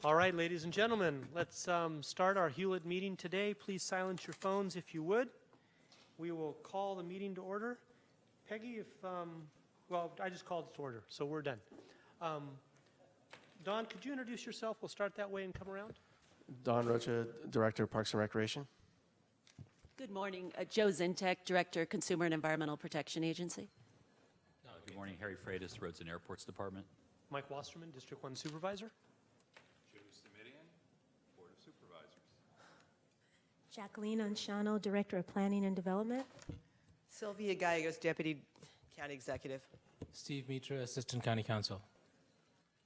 All right, ladies and gentlemen, let's start our Hewlett meeting today. Please silence your phones if you would. We will call the meeting to order. Peggy, well, I just called it to order, so we're done. Don, could you introduce yourself? We'll start that way and come around. Don Rocha, Director of Parks and Recreation. Good morning. Joe Zintek, Director, Consumer and Environmental Protection Agency. Good morning. Harry Freitas, Roads and Airports Department. Mike Wasserman, District 1 Supervisor. Board of Supervisors. Jacqueline Anshano, Director of Planning and Development. Sylvia Gallegos, Deputy County Executive. Steve Mitra, Assistant County Counsel.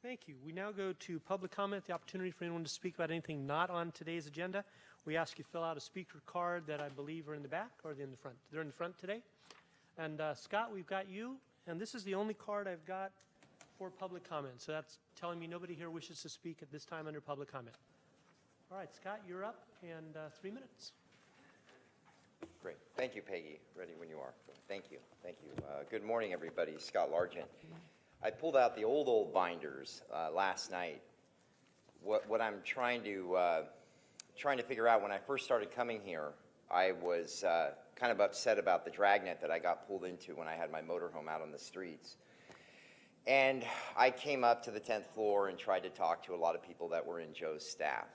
Thank you. We now go to public comment, the opportunity for anyone to speak about anything not on today's agenda. We ask you to fill out a speaker card that I believe are in the back or in the front. They're in the front today. And Scott, we've got you, and this is the only card I've got for public comment. So that's telling me nobody here wishes to speak at this time under public comment. All right, Scott, you're up, and 3 minutes. Great. Thank you, Peggy. Ready when you are. Thank you. Thank you. Good morning, everybody. Scott Largent. I pulled out the old binders last night. What I'm trying to figure out, when I first started coming here, I was kind of upset about the dragnet that I got pulled into when I had my motorhome out on the streets. And I came up to the 10th floor and tried to talk to a lot of people that were in Joe's staff.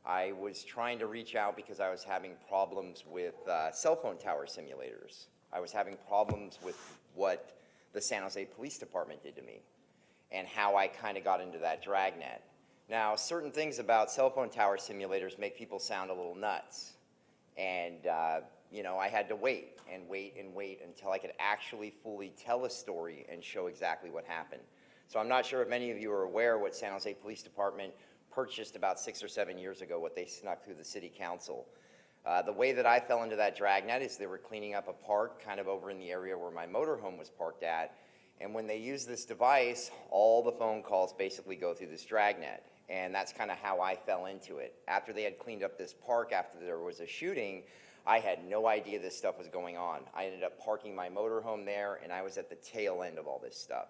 I was trying to reach out because I was having problems with cell phone tower simulators. I was having problems with what the San Jose Police Department did to me and how I kind of got into that dragnet. Now, certain things about cell phone tower simulators make people sound a little nuts. And, you know, I had to wait until I could actually fully tell a story and show exactly what happened. So I'm not sure if many of you are aware what San Jose Police Department purchased about 6 or 7 years ago, what they snuck through the city council. The way that I fell into that dragnet is they were cleaning up a park kind of over in the area where my motorhome was parked at. And when they use this device, all the phone calls basically go through this dragnet. And that's kind of how I fell into it. After they had cleaned up this park, after there was a shooting, I had no idea this stuff was going on. I ended up parking my motorhome there, and I was at the tail end of all this stuff.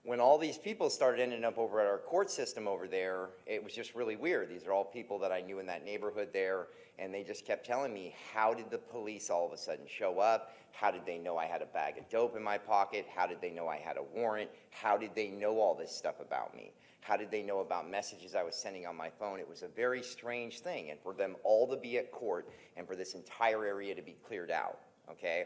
When all these people started ending up over at our court system over there, it was just really weird. These are all people that I knew in that neighborhood there, and they just kept telling me, how did the police all of a sudden show up? How did they know I had a bag of dope in my pocket? How did they know I had a warrant? How did they know all this stuff about me? How did they know about messages I was sending on my phone? It was a very strange thing, and for them all to be at court and for this entire area to be cleared out, okay?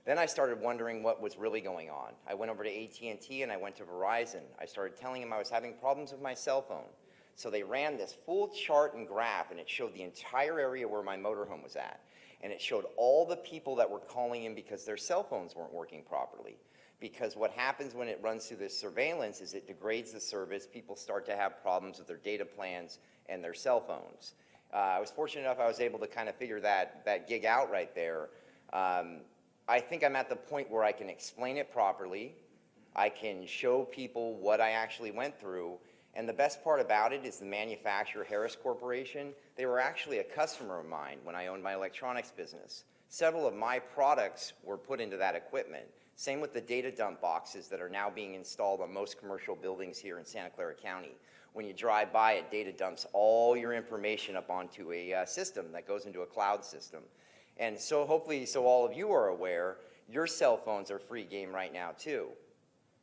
Then I started wondering what was really going on. I went over to AT&T and I went to Verizon. I started telling them I was having problems with my cell phone. So they ran this full chart and graph, and it showed the entire area where my motorhome was at. And it showed all the people that were calling in because their cell phones weren't working properly. Because what happens when it runs through this surveillance is it degrades the service. People start to have problems with their data plans and their cell phones. I was fortunate enough I was able to kind of figure that gig out right there. I think I'm at the point where I can explain it properly. I can show people what I actually went through. And the best part about it is the manufacturer, Harris Corporation, they were actually a customer of mine when I owned my electronics business. Several of my products were put into that equipment. Same with the data dump boxes that are now being installed on most commercial buildings here in Santa Clara County. When you drive by, it data dumps all your information up onto a system that goes into a cloud system. And so hopefully, so all of you are aware, your cell phones are free game right now too.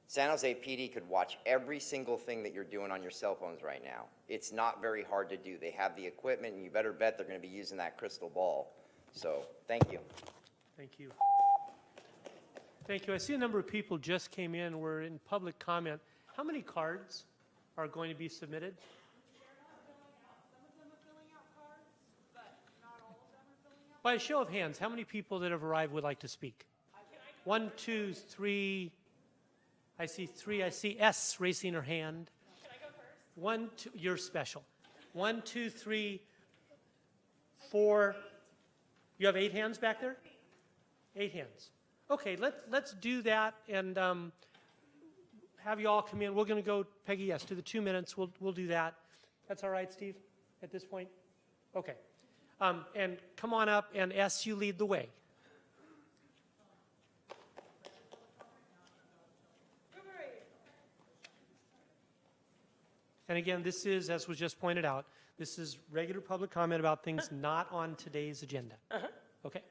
San Jose PD could watch every single thing that you're doing on your cell phones right now. It's not very hard to do. They have the equipment, and you better bet they're going to be using that crystal ball. So, thank you. Thank you. Thank you. I see a number of people just came in. We're in public comment. How many cards are going to be submitted? By a show of hands, how many people that have arrived would like to speak? 1, 2, 3. I see 3. I see S raising her hand. Can I go first? 1, 2. You're special. 1, 2, 3, 4. You have 8 hands back there? 8 hands. Okay, let's do that and have you all come in. We're going to go, Peggy, yes, to the 2 minutes. We'll do that. That's all right, Steve, at this point? Okay. And come on up, and S, you lead the way. And again, this is, as was just pointed out, this is regular public comment about things not on today's agenda. Okay.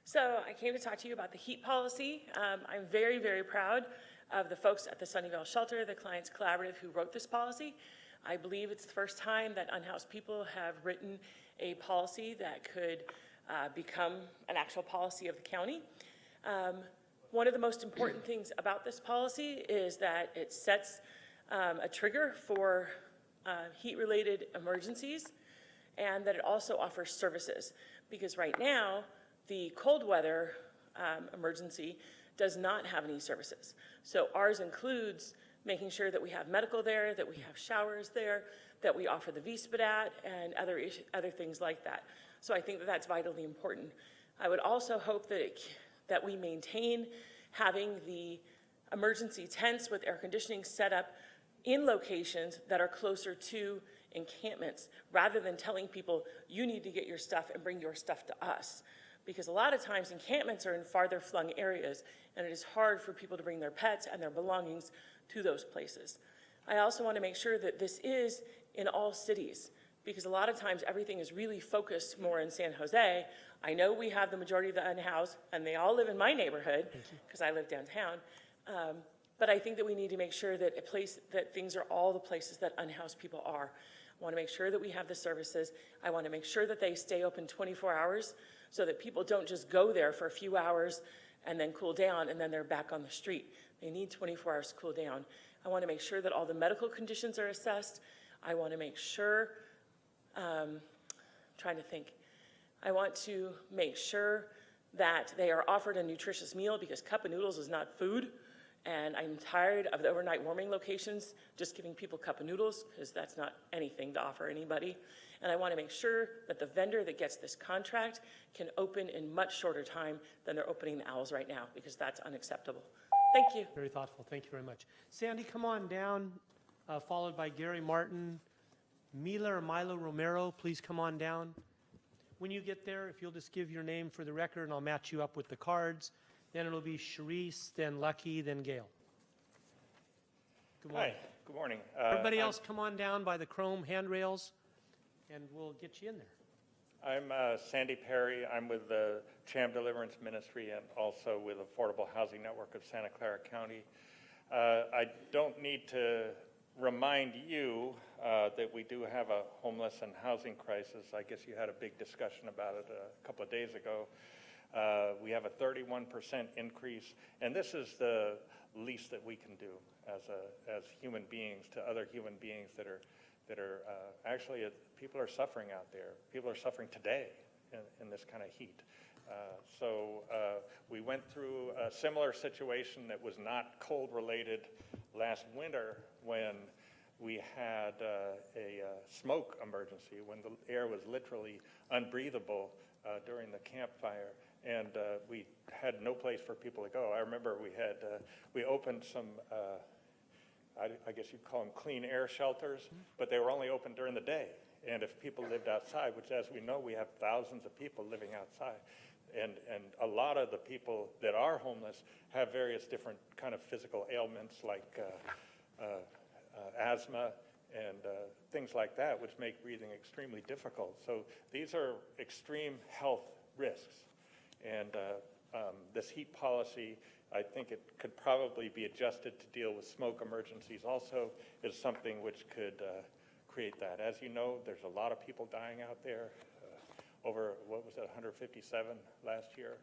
So I came to talk to you about the heat policy. I'm very, very proud of the folks at the Sunnyvale Shelter, the Clients Collaborative, who wrote this policy. I believe it's the first time that unhoused people have written a policy that could become an actual policy of the county. One of the most important things about this policy is that it sets a trigger for heat-related emergencies, and that it also offers services. Because right now, the cold weather emergency does not have any services. So ours includes making sure that we have medical there, that we have showers there, that we offer the VSPDAT and other things like that. So I think that that's vitally important. I would also hope that we maintain having the emergency tents with air conditioning set up in locations that are closer to encampments, rather than telling people, you need to get your stuff and bring your stuff to us. Because a lot of times encampments are in farther flung areas, and it is hard for people to bring their pets and their belongings to those places. I also want to make sure that this is in all cities, because a lot of times everything is really focused more in San Jose. I know we have the majority of the unhoused, and they all live in my neighborhood, because I live downtown. But I think that we need to make sure that things are all the places that unhoused people are. I want to make sure that we have the services. I want to make sure that they stay open 24 hours so that people don't just go there for a few hours and then cool down and then they're back on the street. They need 24 hours to cool down. I want to make sure that all the medical conditions are assessed. I want to make sure, trying to think, I want to make sure that they are offered a nutritious meal, because cup of noodles is not food. And I'm tired of the overnight warming locations just giving people cup of noodles, because that's not anything to offer anybody. And I want to make sure that the vendor that gets this contract can open in much shorter time than they're opening the Owls right now, because that's unacceptable. Thank you. Very thoughtful. Thank you very much. Sandy, come on down, followed by Gary Martin. Mila or Milo Romero, please come on down. When you get there, if you'll just give your name for the record, and I'll match you up with the cards. Then it'll be Sharice, then Lucky, then Gail. Good morning. Hi, good morning. Everybody else come on down by the chrome handrails, and we'll get you in there. I'm Sandy Perry. I'm with the Cham Deliverance Ministry and also with Affordable Housing Network of Santa Clara County. I don't need to remind you that we do have a homeless and housing crisis. I guess you had a big discussion about it a couple of days ago. We have a 31% increase, and this is the least that we can do as human beings to other human beings that are actually, people are suffering out there. People are suffering today in this kind of heat. So we went through a similar situation that was not cold related last winter, when we had a smoke emergency, when the air was literally unbreathable during the campfire. And we had no place for people to go. I remember we opened some, I guess you'd call them clean air shelters, but they were only open during the day. And if people lived outside, which as we know, we have thousands of people living outside, and a lot of the people that are homeless have various different kind of physical ailments like asthma and things like that, which make breathing extremely difficult. So these are extreme health risks. And this heat policy, I think it could probably be adjusted to deal with smoke emergencies also, is something which could create that. As you know, there's a lot of people dying out there, over, 157 last year.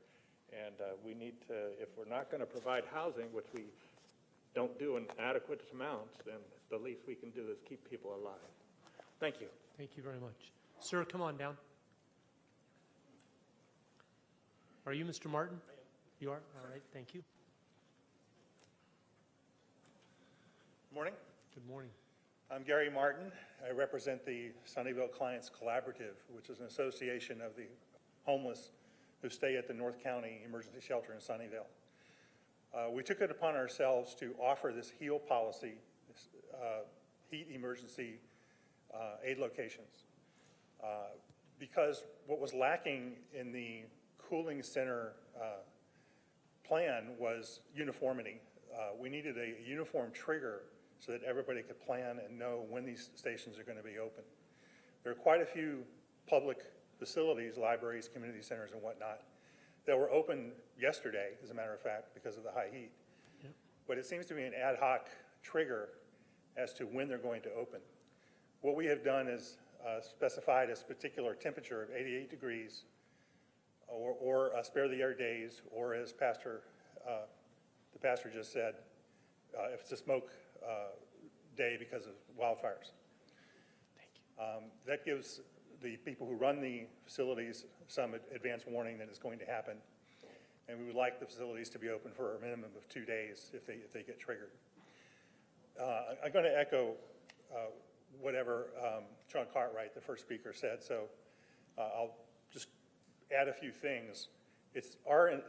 And we need to, if we're not going to provide housing, which we don't do in adequate amounts, then the least we can do is keep people alive. Thank you. Thank you very much. Sir, come on down. Are you Mr. Martin? I am. You are? All right, thank you. Morning. Good morning. I'm Gary Martin. I represent the Sunnyvale Clients Collaborative, which is an association of the homeless who stay at the North County Emergency Shelter in Sunnyvale. We took it upon ourselves to offer this HEAL policy, this heat emergency aid locations, because what was lacking in the cooling center plan was uniformity. We needed a uniform trigger so that everybody could plan and know when these stations are going to be open. There are quite a few public facilities, libraries, community centers, and whatnot, that were open yesterday, as a matter of fact, because of the high heat. Yep. But it seems to be an ad hoc trigger as to when they're going to open. What we have done is specified a particular temperature of 88 degrees, or spare the air days, or as the pastor just said, if it's a smoke day because of wildfires. Thank you. That gives the people who run the facilities some advance warning that it's going to happen. And we would like the facilities to be open for a minimum of 2 days if they get triggered. I'm going to echo whatever John Cartwright, the first speaker, said, so I'll just add a few things. It's our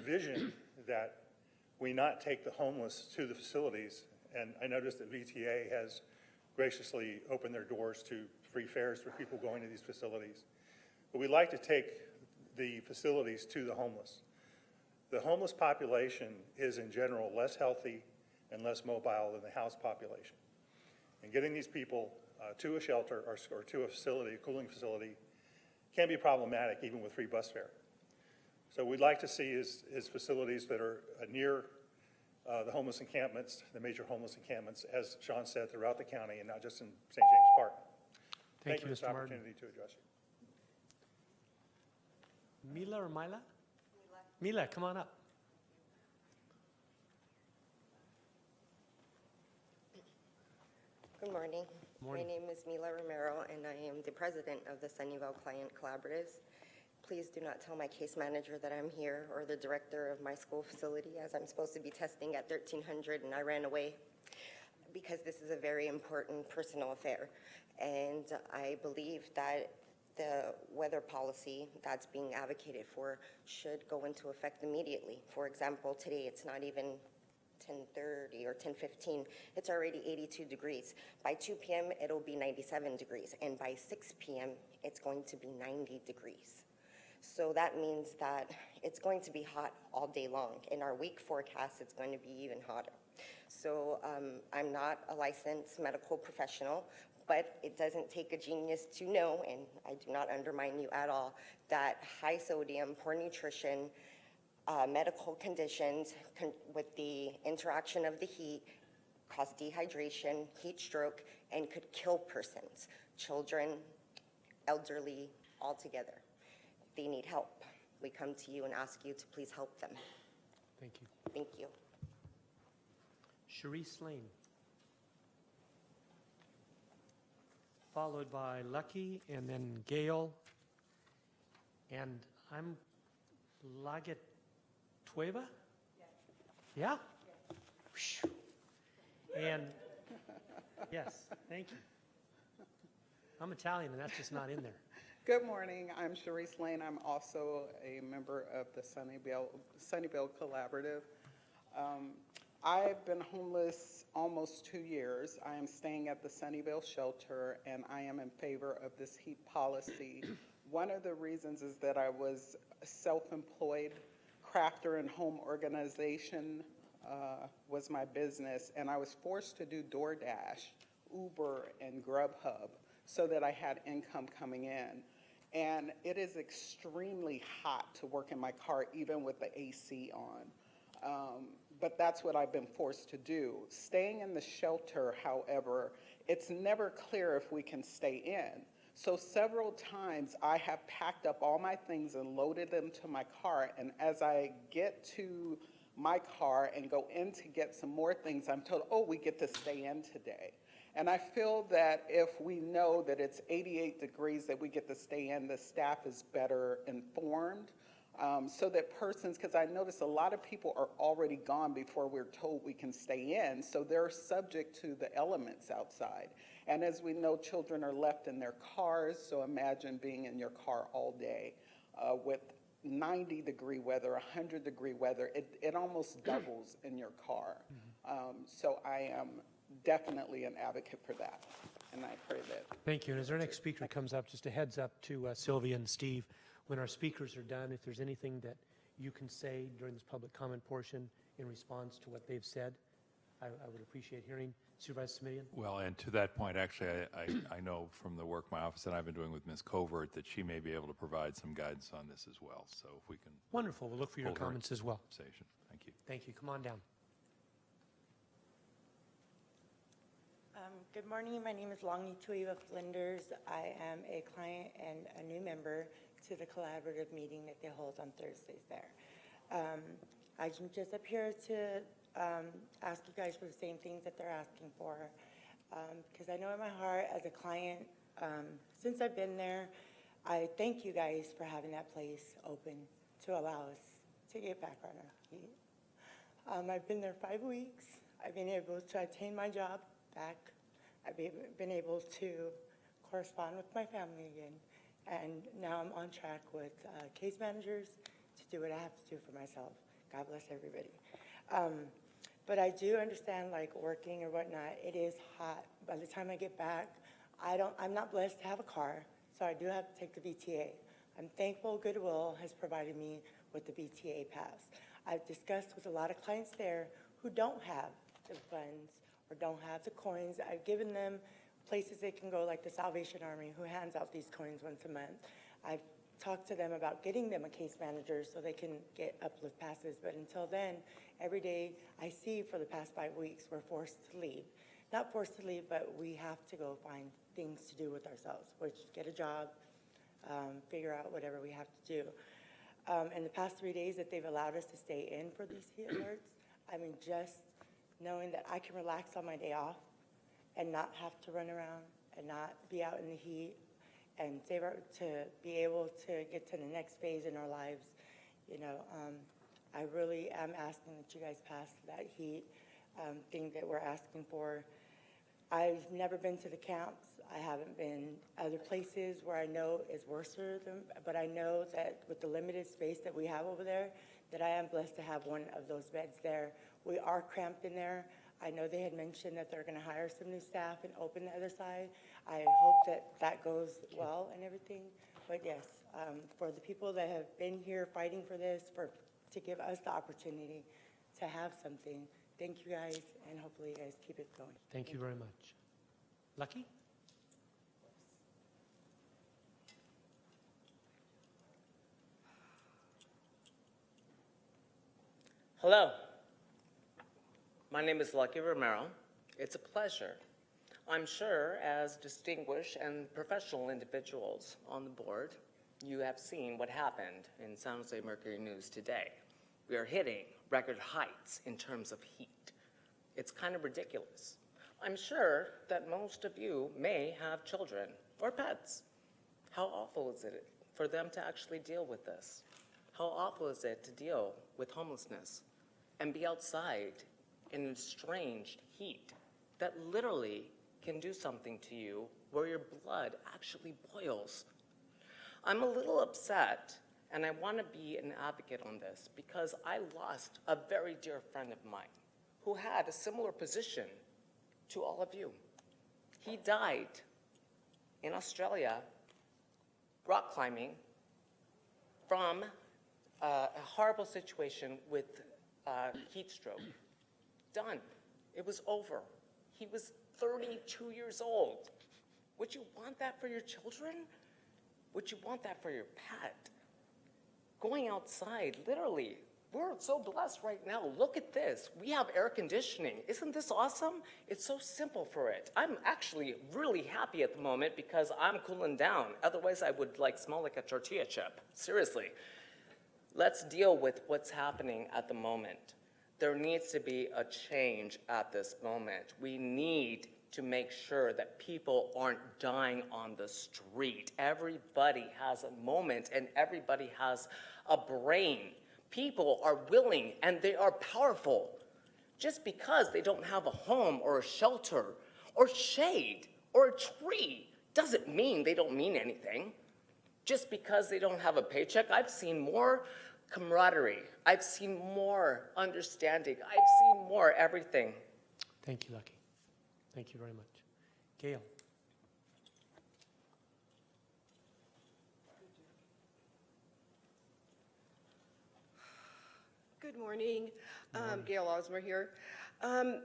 vision that we not take the homeless to the facilities, and I noticed that VTA has graciously opened their doors to free fares for people going to these facilities. But we'd like to take the facilities to the homeless. The homeless population is, in general, less healthy and less mobile than the house population. And getting these people to a shelter or to a facility, a cooling facility, can be problematic even with free bus fare. So we'd like to see is facilities that are near the homeless encampments, the major homeless encampments, as Sean said, throughout the county and not just in St. James Park. Thank you, for this Mr. Martin. opportunity to address you. Mila or Mila? Mila, come on up. Good morning. Morning. My name is Mila Romero, and I am the president of the Sunnyvale Client Collaboratives. Please do not tell my case manager that I'm here or the director of my school facility, as I'm supposed to be testing at 1300 and I ran away, because this is a very important personal affair. And I believe that the weather policy that's being advocated for should go into effect immediately. For example, today it's not even 10:30 or 10:15, it's already 82 degrees. By 2 p.m., it'll be 97 degrees, and by 6 p.m., it's going to be 90 degrees. So that means that it's going to be hot all day long. In our week forecast, it's going to be even hotter. So I'm not a licensed medical professional, but it doesn't take a genius to know, and I do not undermine you at all, that high sodium, poor nutrition, medical conditions with the interaction of the heat cause dehydration, heat stroke, and could kill persons, children, elderly, all together. They need help. We come to you and ask you to please help them. Thank you. Thank you. Sharice Lane. Followed by Lucky, and then Gail. And I'm Lagetueva? Yeah? Yes. And, yes, thank you. I'm Italian, and that's just not in there. Good morning. I'm Sharice Lane. I'm also a member of the Sunnyvale Collaborative. I've been homeless almost 2 years. I am staying at the Sunnyvale shelter, and I am in favor of this heat policy. One of the reasons is that I was self-employed. Crafter and home organization was my business, and I was forced to do DoorDash, Uber, and Grubhub so that I had income coming in. And it is extremely hot to work in my car, even with the AC on. But that's what I've been forced to do. Staying in the shelter, however, it's never clear if we can stay in. So several times I have packed up all my things and loaded them to my car, and as I get to my car and go in to get some more things, I'm told, oh, we get to stay in today. And I feel that if we know that it's 88 degrees that we get to stay in, the staff is better informed, so that persons, because I notice a lot of people are already gone before we're told we can stay in, so they're subject to the elements outside. And as we know, children are left in their cars, so imagine being in your car all day with 90-degree weather, 100-degree weather. It almost doubles in your car. So I am definitely an advocate for that, and I pray that. Thank you. And as our next speaker comes up, just a heads up to Sylvia and Steve, when our speakers are done, if there's anything that you can say during this public comment portion in response to what they've said, I would appreciate hearing Supervisor Simitian. Well, and to that point, actually, I know from the work my office and I've been doing with Ms. Covert that she may be able to provide some guidance on this as well. So if we can. Wonderful. We'll look for your hold her comments as well. conversation. Thank you. Thank you. Come on down. Good morning. My name is Longy Tuiva Flinders. I am a client and a new member to the collaborative meeting that they hold on Thursdays there. I just up here to ask you guys for the same things that they're asking for, because I know in my heart as a client, since I've been there, I thank you guys for having that place open to allow us to get back on our feet. I've been there 5 weeks. I've been able to attain my job back. I've been able to correspond with my family again, and now I'm on track with case managers to do what I have to do for myself. God bless everybody. But I do understand, like, working or whatnot, it is hot. By the time I get back, I'm not blessed to have a car, so I do have to take the VTA. I'm thankful Goodwill has provided me with the VTA pass. I've discussed with a lot of clients there who don't have the funds or don't have the coins. I've given them places they can go, like the Salvation Army, who hands out these coins once a month. I've talked to them about getting them a case manager so they can get uplift passes, but until then, every day I see for the past 5 weeks, we're forced to leave. Not forced to leave, but we have to go find things to do with ourselves, which get a job, figure out whatever we have to do. In the past 3 days that they've allowed us to stay in for these heat alerts, I mean, just knowing that I can relax on my day off and not have to run around and not be out in the heat and to be able to get to the next phase in our lives, you know, I really am asking that you guys pass that heat thing that we're asking for. I've never been to the camps. I haven't been other places where I know is worse than, but I know that with the limited space that we have over there, that I am blessed to have one of those beds there. We are cramped in there. I know they had mentioned that they're going to hire some new staff and open the other side. I hope that that goes well and everything. But yes, for the people that have been here fighting for this, to give us the opportunity to have something, thank you guys, and hopefully you guys keep it going. Thank you very much. Lucky? Hello. My name is Lucky Romero. It's a pleasure. I'm sure as distinguished and professional individuals on the board, you have seen what happened in San Jose Mercury News today. We are hitting record heights in terms of heat. It's kind of ridiculous. I'm sure that most of you may have children or pets. How awful is it for them to actually deal with this? How awful is it to deal with homelessness and be outside in a strange heat that literally can do something to you where your blood actually boils? I'm a little upset, and I want to be an advocate on this because I lost a very dear friend of mine who had a similar position to all of you. He died in Australia rock climbing from a horrible situation with heat stroke. Done. It was over. He was 32 years old. Would you want that for your children? Would you want that for your pet? Going outside, literally, we're so blessed right now. Look at this. We have air conditioning. Isn't this awesome? It's so simple for it. I'm actually really happy at the moment because I'm cooling down. Otherwise, I would smell like a tortilla chip. Seriously. Let's deal with what's happening at the moment. There needs to be a change at this moment. We need to make sure that people aren't dying on the street. Everybody has a moment and everybody has a brain. People are willing and they are powerful. Just because they don't have a home or a shelter or shade or a tree doesn't mean they don't mean anything. Just because they don't have a paycheck, I've seen more camaraderie. I've seen more understanding. I've seen more everything. Thank you, Lucky. Thank you very much. Gail. Good Good morning. Gail Osmer here.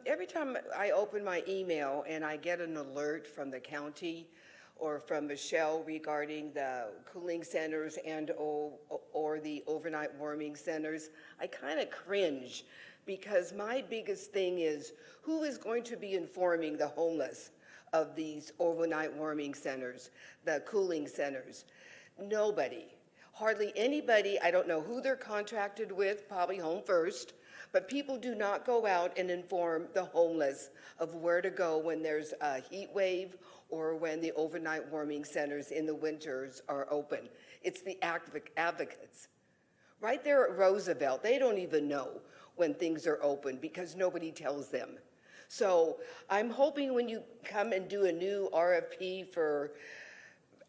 Every time I open my email and I get an alert from the county or from Michelle regarding the cooling centers and or the overnight warming centers, I kind of cringe because my biggest thing is who is going to be informing the homeless of these overnight warming centers, the cooling centers? Nobody. Hardly anybody. I don't know who they're contracted with, probably Home First, but people do not go out and inform the homeless of where to go when there's a heat wave or when the overnight warming centers in the winters are open. It's the advocates. Right there at Roosevelt, they don't even know when things are open because nobody tells them. So I'm hoping when you come and do a new RFP for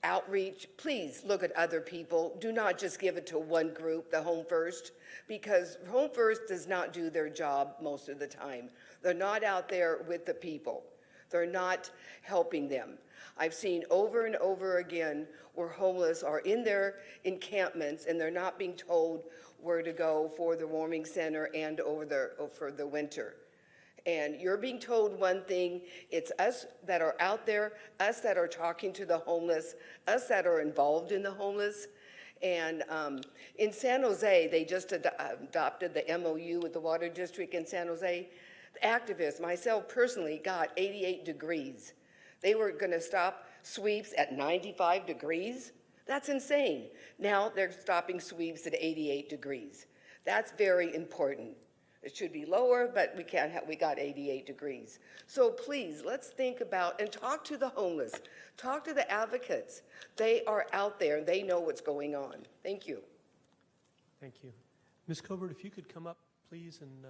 outreach, please look at other people. Do not just give it to one group, the Home First, because Home First does not do their job most of the time. They're not out there with the people. They're not helping them. I've seen over and over again where homeless are in their encampments and they're not being told where to go for the warming center and for the winter. And you're being told one thing. It's us that are out there, us that are talking to the homeless, us that are involved in the homeless. And in San Jose, they just adopted the MOU with the Water District in San Jose. The activists, myself personally, got 88 degrees. They were going to stop sweeps at 95 degrees. That's insane. Now they're stopping sweeps at 88 degrees. That's very important. It should be lower, but we got 88 degrees. So please, let's think about and talk to the homeless. Talk to the advocates. They are out there and they know what's going on. Thank you. Thank you. Ms. Covert, if you could come up, please, and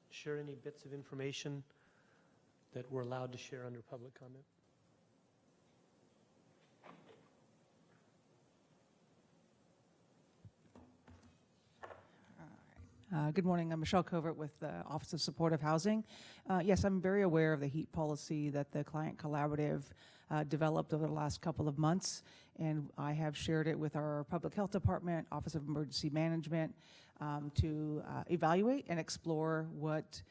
share any bits of information that we're allowed to share under public comment. Good morning. I'm Michelle Covert with the Office of Supportive Housing. Yes, I'm very aware of the heat policy that the Client Collaborative developed over the last couple of months, and I have shared it with our Public Health Department, Office of Emergency Management, to evaluate and explore what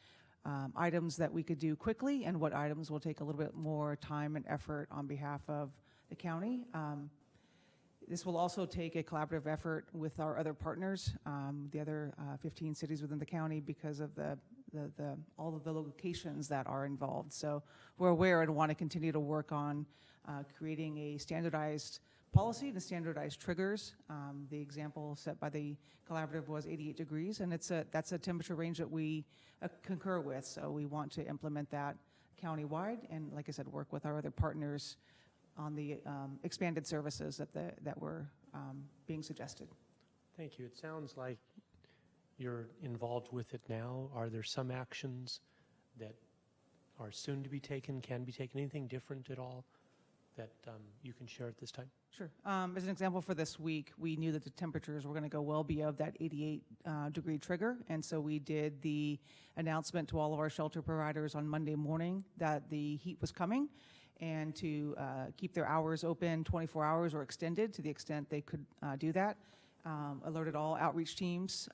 items that we could do quickly and what items will take a little bit more time and effort on behalf of the county. This will also take a collaborative effort with our other partners, the other 15 cities within the county, because of all of the locations that are involved. So we're aware and want to continue to work on creating a standardized policy and standardized triggers. The example set by the collaborative was 88 degrees, and that's a temperature range that we concur with. So we want to implement that countywide, and like I said, work with our other partners on the expanded services that were being suggested. Thank you. It sounds like you're involved with it now. Are there some actions that are soon to be taken, can be taken? Anything different at all that you can share at this time? Sure. As an example, for this week, we knew that the temperatures were going to go well beyond that 88 degree trigger, and so we did the announcement to all of our shelter providers on Monday morning that the heat was coming, and to keep their hours open 24 hours or extended to the extent they could do that. Alerted all outreach teams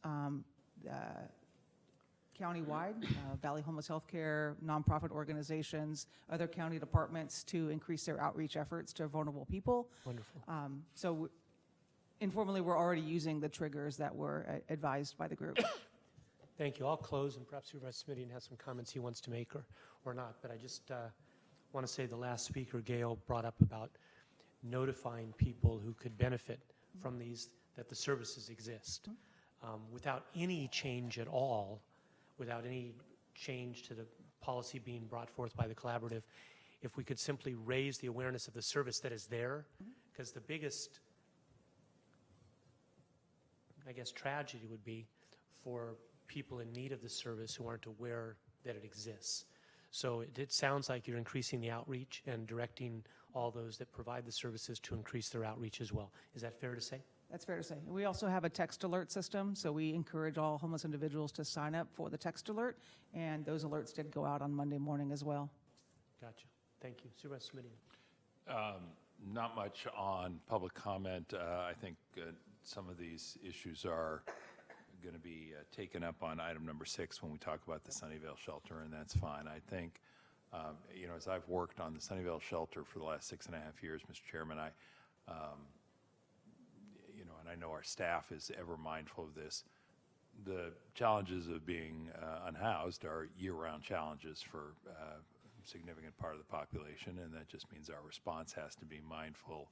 countywide, Valley Homeless Healthcare, nonprofit organizations, other county departments to increase their outreach efforts to vulnerable people. Wonderful. So informally, we're already using the triggers that were advised by the group. Thank you. I'll close, and perhaps Supervisor Smitty has some comments he wants to make or not, but I just want to say the last speaker, Gail, brought up about notifying people who could benefit from these, that the services exist. Without any change at all, without any change to the policy being brought forth by the collaborative, if we could simply raise the awareness of the service that is there, because the biggest, I guess, tragedy would be for people in need of the service who aren't aware that it exists. So it sounds like you're increasing the outreach and directing all those that provide the services to increase their outreach as well. Is that fair to say? That's fair to say. We also have a text alert system, so we encourage all homeless individuals to sign up for the text alert, and those alerts did go out on Monday morning as well. Gotcha. Thank you. Supervisor Smitty. Not much on public comment. I think some of these issues are going to be taken up on item number 6 when we talk about the Sunnyvale shelter, and that's fine. I think, as I've worked on the Sunnyvale shelter for the last 6.5 years, Mr. Chairman, and I know our staff is ever mindful of this. The challenges of being unhoused are year-round challenges for a significant part of the population, and that just means our response has to be mindful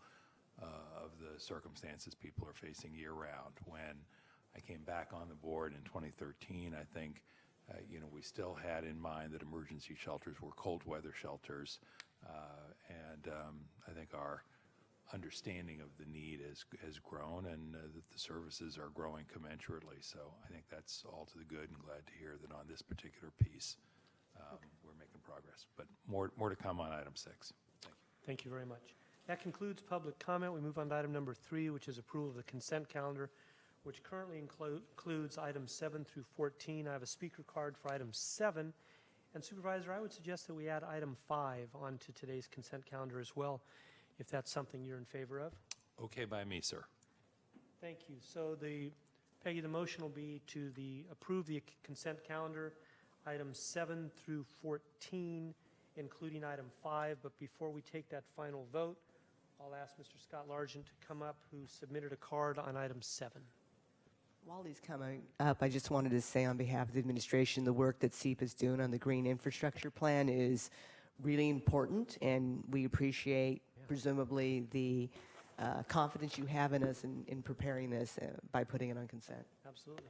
of the circumstances people are facing year-round. When I came back on the board in 2013, I think we still had in mind that emergency shelters were cold weather shelters, and I think our understanding of the need has grown, and that the services are growing commensurately. So I think that's all to the good, and glad to hear that on this particular piece we're making progress. But more to come on item 6. Thank you. Thank you very much. That concludes public comment. We move on to item number 3, which is approval of the consent calendar, which currently includes items 7 through 14. I have a speaker card for item 7. And Supervisor, I would suggest that we add item 5 onto today's consent calendar as well, if that's something you're in favor of. Okay by me, sir. Thank you. So Peggy, the motion will be to approve the consent calendar, items 7 through 14, including item 5. But before we take that final vote, I'll ask Mr. Scott Largent to come up, who submitted a card on item 7. While he's coming up, I just wanted to say on behalf of the administration, the work that SEEP is doing on the green infrastructure plan is really important, and we appreciate, presumably, the confidence you have in us in preparing this by putting it on consent. Absolutely.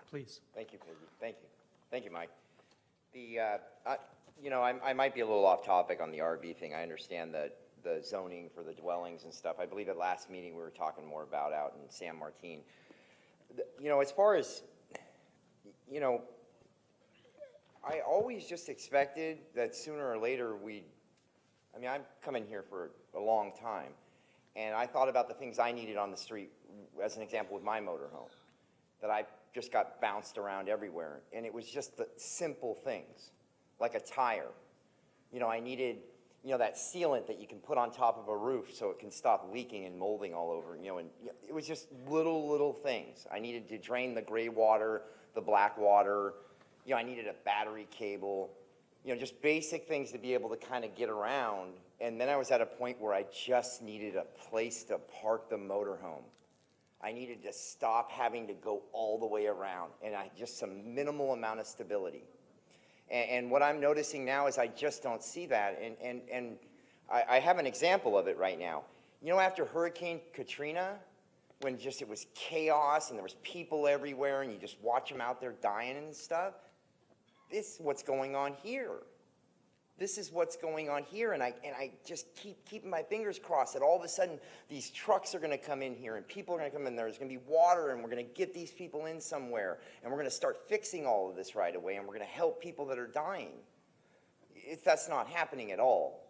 Please. Thank you, Peggy. Thank you. Thank you, Mike. I might be a little off topic on the RV thing. I understand the zoning for the dwellings and stuff. I believe at last meeting we were talking more about out in San Martin. As far as, I always just expected that sooner or later I've come in here for a long time, and I thought about the things I needed on the street, as an example with my motorhome, that I just got bounced around everywhere, and it was just the simple things, like a tire. I needed, that sealant that you can put on top of a roof so it can stop leaking and molding all over, and it was just little things. I needed to drain the gray water, the black water, I needed a battery cable, just basic things to be able to kind of get around. And then I was at a point where I just needed a place to park the motorhome. I needed to stop having to go all the way around, and just some minimal amount of stability. And what I'm noticing now is I just don't see that, and I have an example of it right now. After Hurricane Katrina, when it was chaos and there was people everywhere and you just watch them out there dying and stuff, this is what's going on here. This is what's going on here, and I just keep keeping my fingers crossed that all of a sudden these trucks are going to come in here and people are going to come in there. There's going to be water, and we're going to get these people in somewhere, and we're going to start fixing all of this right away, and we're going to help people that are dying. That's not happening at all.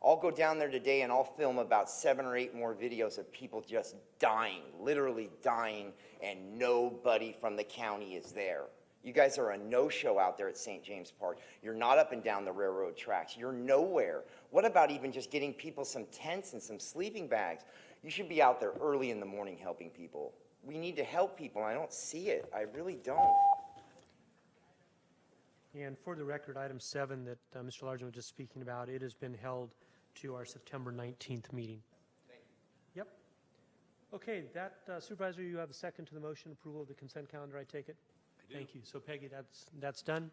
I'll go down there today and I'll film about 7 or 8 more videos of people just dying, literally dying, and nobody from the county is there. You guys are a no-show out there at St. James Park. You're not up and down the railroad tracks. You're nowhere. What about even just getting people some tents and some sleeping bags? You should be out there early in the morning helping people. We need to help people. I don't see it. I really don't. And for the record, item 7 that Mr. Largent was just speaking about, it has been held to our September 19th meeting. Thank you. Yep. Okay, Supervisor, you have a second to the motion, approval of the consent calendar, I take it? Thank you. So Peggy, that's done.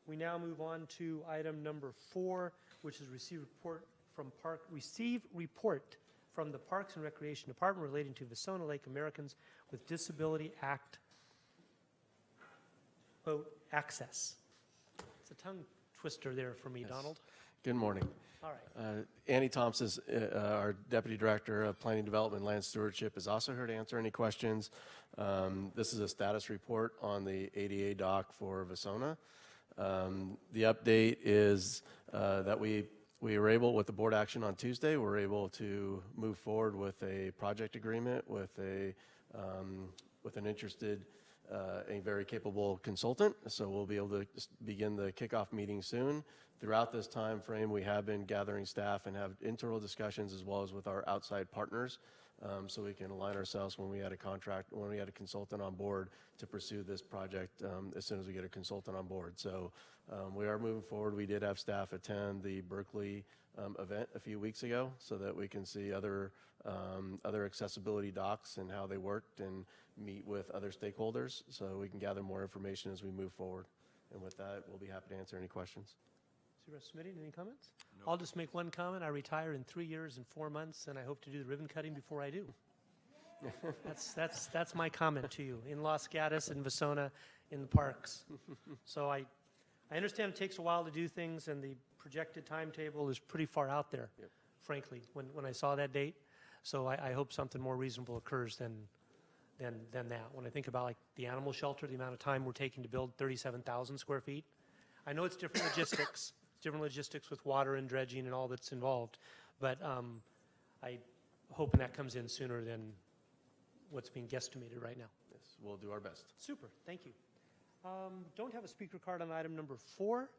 We now move on to item number 4, which is receive report from the Parks and Recreation Department relating to Vasona Lake Americans with Disability Act boat access. It's a tongue twister there for me, Yes. Donald. Good morning. All right. Annie Thompson, our Deputy Director of Planning Development and Land Stewardship, is also here to answer any questions. This is a status report on the ADA dock for Vasona. The update is that we were able, with the board action on Tuesday, we're able to move forward with a project agreement with an interested, a very capable consultant. So we'll be able to begin the kickoff meeting soon. Throughout this time frame, we have been gathering staff and have internal discussions as well as with our outside partners so we can align ourselves when we had a consultant on board to pursue this project as soon as we get a consultant on board. So we are moving forward. We did have staff attend the Berkeley event a few weeks ago so that we can see other accessibility docs and how they worked and meet with other stakeholders so we can gather more information as we move forward. And with that, we'll be happy to answer any questions. Supervisor Smitty, any comments? I'll just make one comment. I retire in 3 years and 4 months, and I hope to do the ribbon cutting before I do. That's my comment to you. In Los Gatos and Vasona, in the parks. So I understand it takes a while to do things, and the projected timetable is pretty far out there, frankly, when I saw that date. So I hope something more reasonable occurs than that. When I think about like the animal shelter, the amount of time we're taking to build 37,000 square feet, I know it's different logistics. It's different logistics with water and dredging and all that's involved, but I hoping that comes in sooner than what's being guesstimated right now. Yes, we'll do our best. Super, thank you. Don't have a speaker card on item number 4,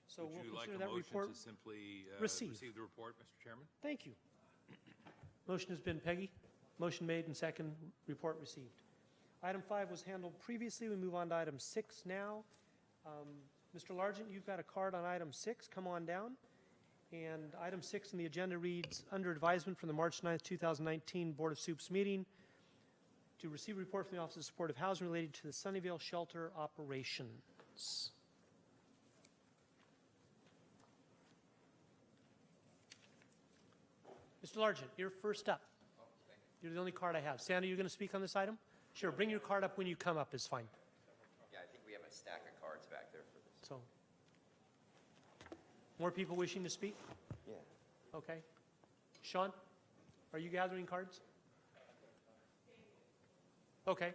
so Would we'll you like consider a that motion report to simply receive. the report, Mr. Chairman? Thank you. Motion has been Peggy. Motion made and second, report received. Item 5 was handled previously. We move on to item 6 now. Mr. Largent, you've got a card on item 6. Come on down. And item 6 in the agenda reads, under advisement from the March 9th, 2019 Board of Soups meeting, to receive a report from the Office of Supportive Housing related to the Sunnyvale shelter operations. Mr. Largent, you're first up. You're the only card I have. Sandy, you're going to speak on this item? Sure, bring your card up when you come up is fine. Yeah, I think we have a stack of cards back there for this. So, more people wishing to speak? Yeah. Okay. Sean, are you gathering cards? Okay.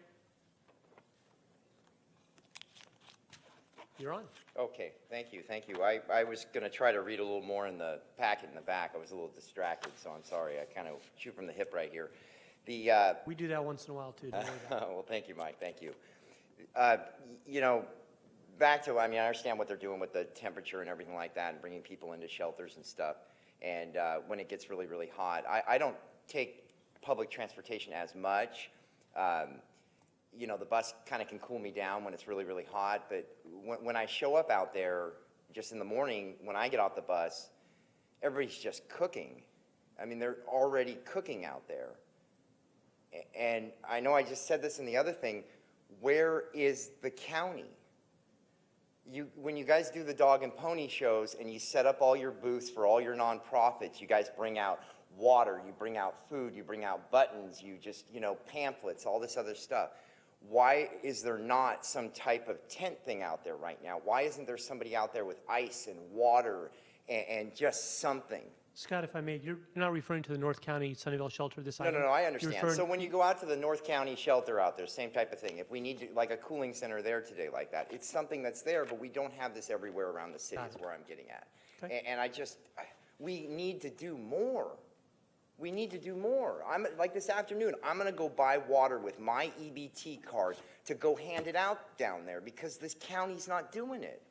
You're on. Okay, thank you. I was going to try to read a little more in the packet in the back. I was a little distracted, so I'm sorry. I kind of shoot from the hip right here. We do that once in a while, too. Don't worry about it. Well, thank you, Mike. Thank you. Back to, I understand what they're doing with the temperature and everything like that and bringing people into shelters and stuff. And when it gets really, really hot, I don't take public transportation as much. The bus kind of can cool me down when it's really, really hot. But when I show up out there, just in the morning, when I get off the bus, everybody's just cooking. They're already cooking out there. And I know I just said this in the other thing, where is the county? When you guys do the dog and pony shows and you set up all your booths for all your nonprofits, you guys bring out water, you bring out food, you bring out buttons, you just, pamphlets, all this other stuff. Why is there not some type of tent thing out there right now? Why isn't there somebody out there with ice and water and just something? Scott, if I may, you're not referring to the North County Sunnyvale shelter this item? No, I understand. So when you go out to the North County shelter out there, same type of thing. If we need like a cooling center there today like that, it's something that's there, but we don't have this everywhere around the city is where I'm getting at. Okay. And we need to do more. We need to do more. Like this afternoon, I'm going to go buy water with my EBT card to go hand it out down there because this county's not doing it.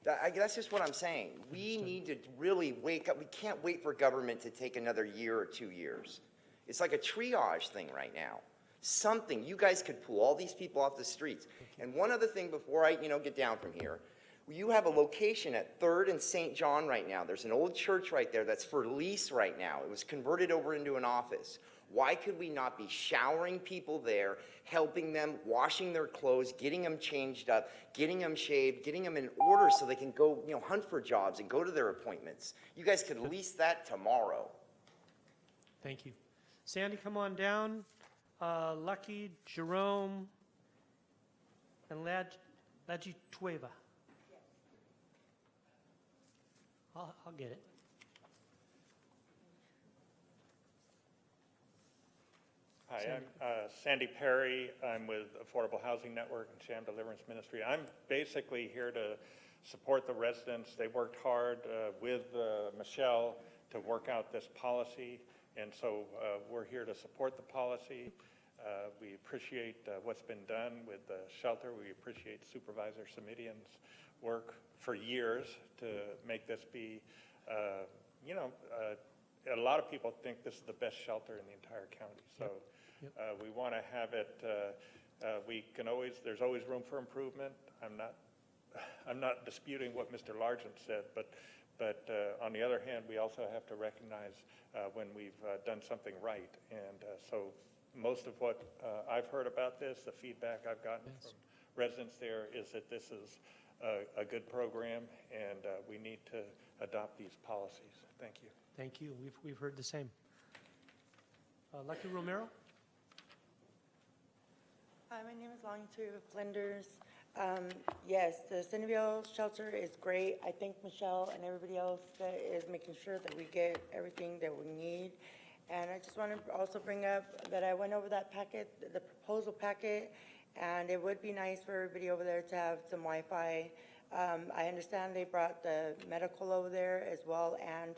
That's just what I'm saying. We need to really wake up. We can't wait for government to take another year or 2 years. It's like a triage thing right now. Something. You guys could pull all these people off the streets. And one other thing before I get down from here. You have a location at 3rd and St. John right now. There's an old church right there that's for lease right now. It was converted over into an office. Why could we not be showering people there, helping them, washing their clothes, getting them changed up, getting them shaved, getting them in order so they can go, hunt for jobs and go to their appointments? You guys could lease that tomorrow. Thank you. Sandy, come on down. Lucky, Jerome, and Lajitueva. I'll get it. Hi, I'm Sandy Perry. I'm with Affordable Housing Network and Sham Deliverance Ministry. I'm basically here to support the residents. They worked hard with Michelle to work out this policy, and so we're here to support the policy. We appreciate what's been done with the shelter. We appreciate Supervisor Samidian's work for years to make this be, a lot of people think this is the best shelter in the entire county. So we want to have it, there's always room for improvement. I'm not disputing what Mr. Largent said, but on the other hand, we also have to recognize when we've done something right. And so most of what I've heard about this, the feedback I've gotten from residents there is that this is a good program, and we need to adopt these policies. Thank you. Thank you. We've heard the same. Lucky Romero? Hi, my name is Longitude Flinders. Yes, the Sunnyvale shelter is great. I thank Michelle and everybody else that is making sure that we get everything that we need. And I just want to also bring up that I went over that packet, the proposal packet, and it would be nice for everybody over there to have some Wi-Fi. I understand they brought the medical over there as well, and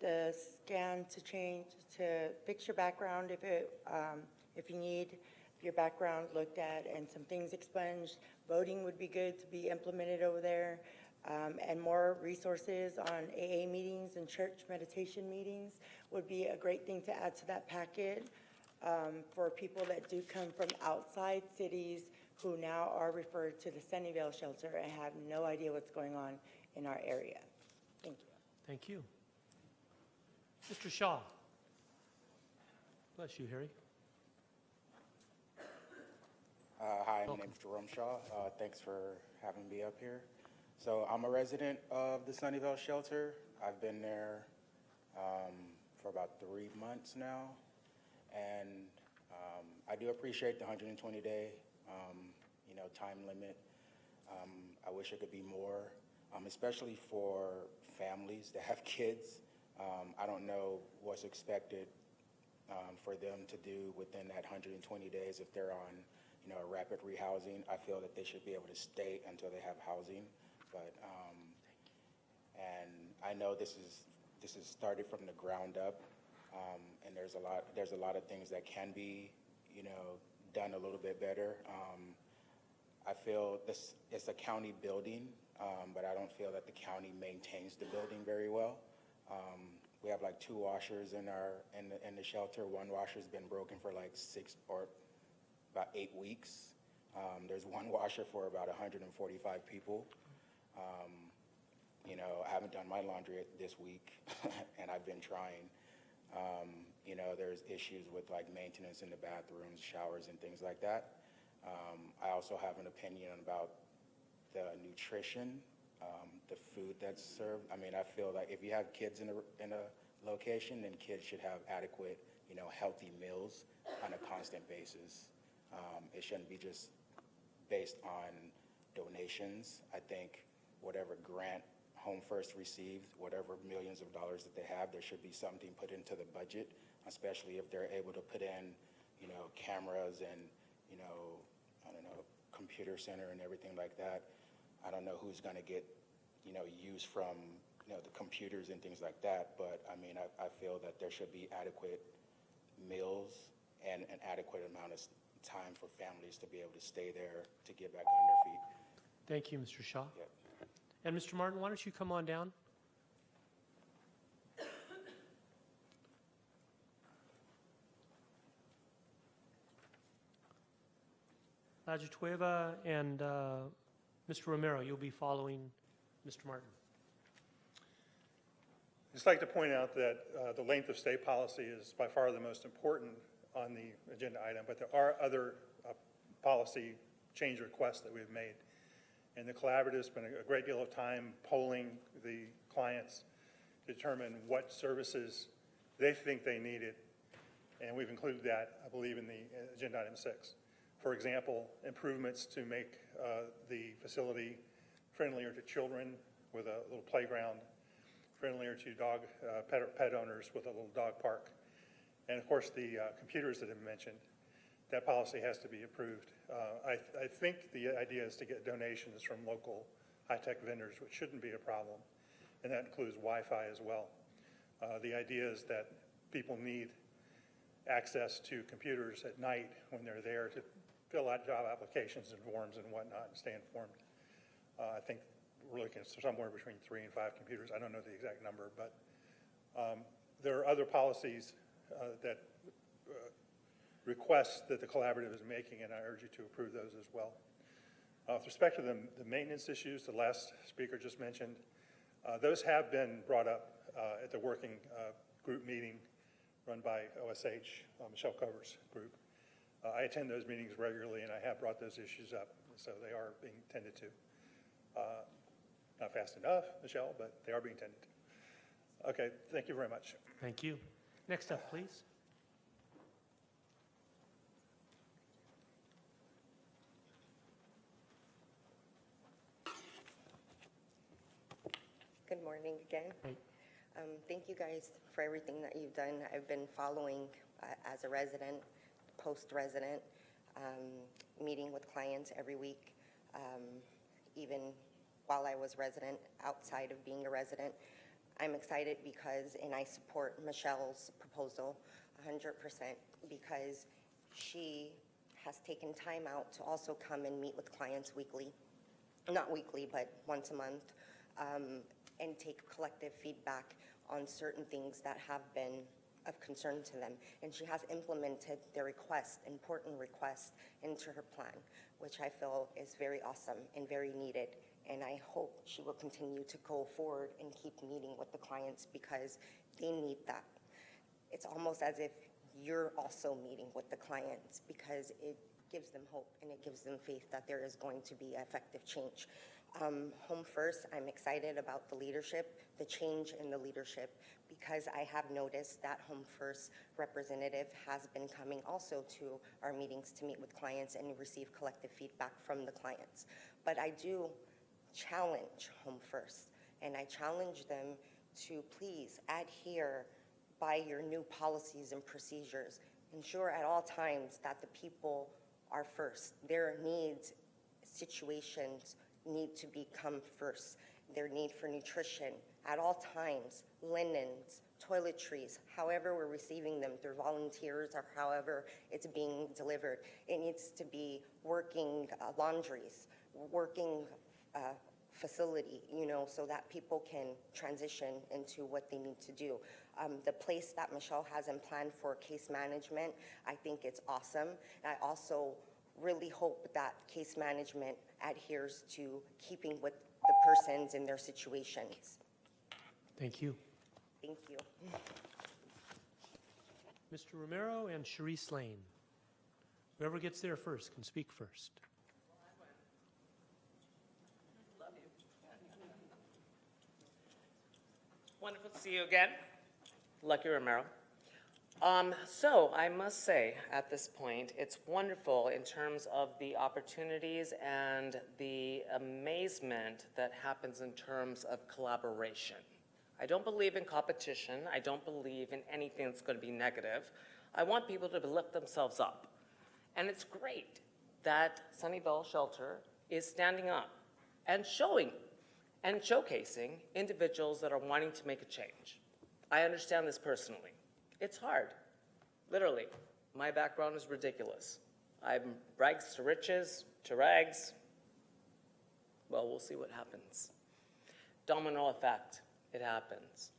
the scan to change, to fix your background if you need your background looked at and some things expunged. Voting would be good to be implemented over there, and more resources on AA meetings and church meditation meetings would be a great thing to add to that packet for people that do come from outside cities who now are referred to the Sunnyvale shelter and have no idea what's going on in our area. Thank you. Thank you. Mr. Shaw. Bless you, Harry. Hi, my name is Jerome Shaw. Thanks for having me up here. So I'm a resident of the Sunnyvale shelter. I've been there for about 3 months now, and I do appreciate the 120-day time limit. I wish it could be more, especially for families that have kids. I don't know what's expected for them to do within that 120 days if they're on a rapid rehousing. I feel that they should be able to stay until they have housing. But and I know this is started from the ground up, and there's a lot of things that can be done a little bit better. I feel it's a county building, but I don't feel that the county maintains the building very well. We have like 2 washers in the shelter. One washer's been broken for like 6 or about 8 weeks. There's one washer for about 145 people. I haven't done my laundry this week, and I've been trying. There's issues with like maintenance in the bathrooms, showers, and things like that. I also have an opinion about the nutrition, the food that's served. I mean, I feel like if you have kids in a location, then kids should have adequate, healthy meals on a constant basis. It shouldn't be just based on donations. I think whatever grant Home First received, whatever millions of dollars that they have, there should be something put into the budget, especially if they're able to put in, cameras and, I don't know, computer center and everything like that. I don't know who's going to get, use from, the computers and things like that. But I mean, I feel that there should be adequate meals and an adequate amount of time for families to be able to stay there to get back on their feet. Thank you, Mr. Shaw. Yep. And Mr. Martin, why don't you come on down? Lajutueva and Mr. Romero, you'll be following Mr. Martin. I'd just like to point out that the length of stay policy is by far the most important on the agenda item, but there are other policy change requests that we've made. And the collaborative spent a great deal of time polling the clients to determine what services they think they needed. And we've included that, I believe, in the agenda item 6. For example, improvements to make the facility friendlier to children with a little playground, friendlier to pet owners with a little dog park. And of course, the computers that have been mentioned, that policy has to be approved. I think the idea is to get donations from local high-tech vendors, which shouldn't be a problem, and that includes Wi-Fi as well. The idea is that people need access to computers at night when they're there to fill out job applications and forms and whatnot and stay informed. I think we're looking at somewhere between 3 and 5 computers. I don't know the exact number, but There are other policies that requests that the collaborative is making, and I urge you to approve those as well. With respect to the maintenance issues the last speaker just mentioned, those have been brought up at the working group meeting run by OSH, Michelle Cover's group. I attend those meetings regularly, and I have brought those issues up, so they are being tended to. Not fast enough, Michelle, but they are being tended to. Okay, thank you very much. Thank you. Next up, please. Good morning again. Thank you guys for everything that you've done. I've been following as a resident, post-resident, meeting with clients every week, even while I was resident, outside of being a resident. I'm excited because, and I support Michelle's proposal 100% because she has taken time out to also come and meet with clients weekly, not weekly, but once a month, and take collective feedback on certain things that have been of concern to them. And she has implemented their requests, important requests, into her plan, which I feel is very awesome and very needed. And I hope she will continue to go forward and keep meeting with the clients because they need that. It's almost as if you're also meeting with the clients because it gives them hope and it gives them faith that there is going to be effective change. Home First, I'm excited about the leadership, the change in the leadership, because I have noticed that Home First representative has been coming also to our meetings to meet with clients and receive collective feedback from the clients. But I do challenge Home First, and I challenge them to please adhere by your new policies and procedures. Ensure at all times that the people are first. Their needs, situations need to become first. Their need for nutrition at all times, linens, toiletries, however we're receiving them through volunteers or however it's being delivered. It needs to be working laundries, working facility, so that people can transition into what they need to do. The place that Michelle has in plan for case management, I think it's awesome. I also really hope that case management adheres to keeping with the persons in their situations. Thank you. Thank you. Mr. Romero and Sharice Lane. Whoever gets there first can speak first. Wonderful to see you again. Lucky Romero. So I must say at this point, it's wonderful in terms of the opportunities and the amazement that happens in terms of collaboration. I don't believe in competition. I don't believe in anything that's going to be negative. I want people to lift themselves up. And it's great that Sunnyvale Shelter is standing up and showing and showcasing individuals that are wanting to make a change. I understand this personally. It's hard, literally. My background is ridiculous. I'm rags to riches, to rags. Well, we'll see what happens. Domino effect, it happens.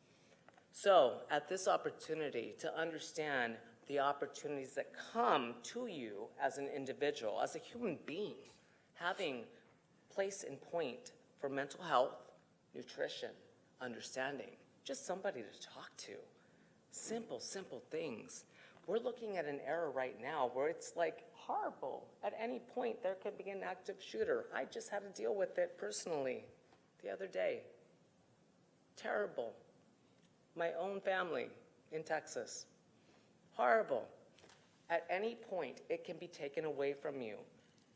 So at this opportunity to understand the opportunities that come to you as an individual, as a human being, having place and point for mental health, nutrition, understanding, just somebody to talk to. Simple, simple things. We're looking at an era right now where it's like horrible. At any point, there could be an active shooter. I just had to deal with it personally the other day. Terrible. My own family in Texas. Horrible. At any point, it can be taken away from you.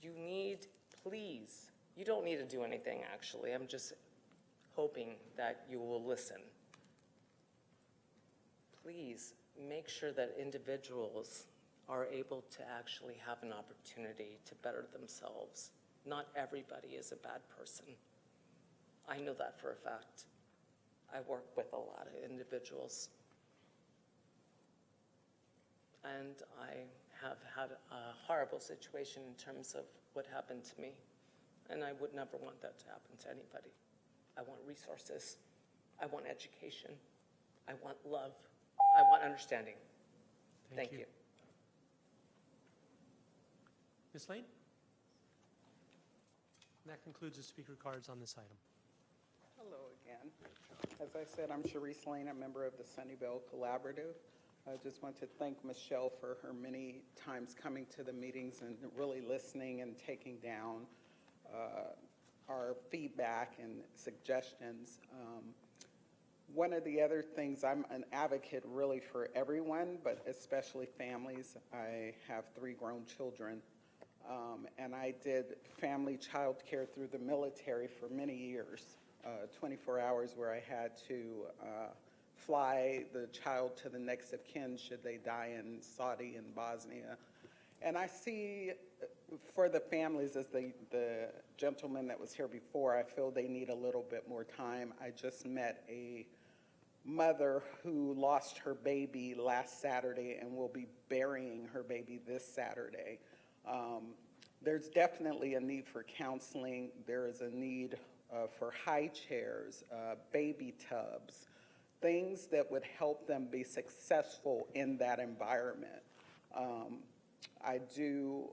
You need, please, you don't need to do anything, actually. I'm just hoping that you will listen. Please make sure that individuals are able to actually have an opportunity to better themselves. Not everybody is a bad person. I know that for a fact. I work with a lot of individuals. And I have had a horrible situation in terms of what happened to me. And I would never want that to happen to anybody. I want resources. I want education. I want love. I want understanding. Thank you. Ms. Lane? And that concludes the speaker cards on this item. Hello again. As I said, I'm Sharice Lane, a member of the Sunnyvale Collaborative. I just want to thank Michelle for her many times coming to the meetings and really listening and taking down our feedback and suggestions. One of the other things, I'm an advocate really for everyone, but especially families. I have 3 grown children, and I did family child care through the military for many years, 24 hours where I had to fly the child to the next of kin should they die in Saudi and Bosnia. And I see for the families, as the gentleman that was here before, I feel they need a little bit more time. I just met a mother who lost her baby last Saturday and will be burying her baby this Saturday. There's definitely a need for counseling. There is a need for high chairs, baby tubs, things that would help them be successful in that environment. I do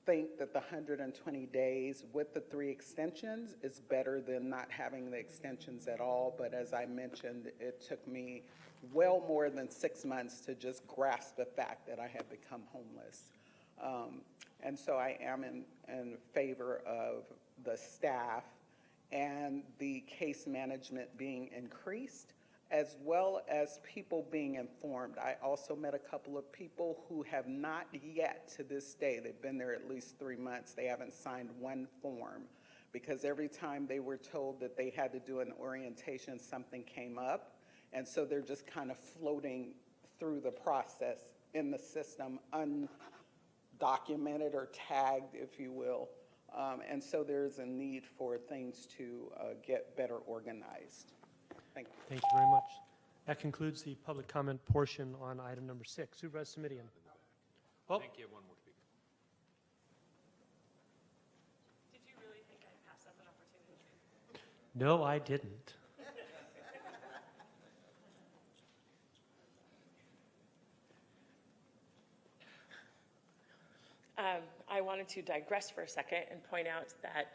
think that the 120 days with the 3 extensions is better than not having the extensions at all. But as I mentioned, it took me well more than 6 months to just grasp the fact that I had become homeless. And so I am in favor of the staff and the case management being increased, as well as people being informed. I also met a couple of people who have not yet to this day, they've been there at least 3 months, they haven't signed one form, because every time they were told that they had to do an orientation, something came up, and so they're just kind of floating through the process in the system, undocumented or tagged, if you will. And so there's a need for things to get better organized. Thank you. Thank you very much. That concludes the public comment portion on item number 6. Supervisor Simidian. Oh, I think you have one more speaker. Did you really think I'd pass up an opportunity? no, I didn't. I wanted to digress for a second and point out that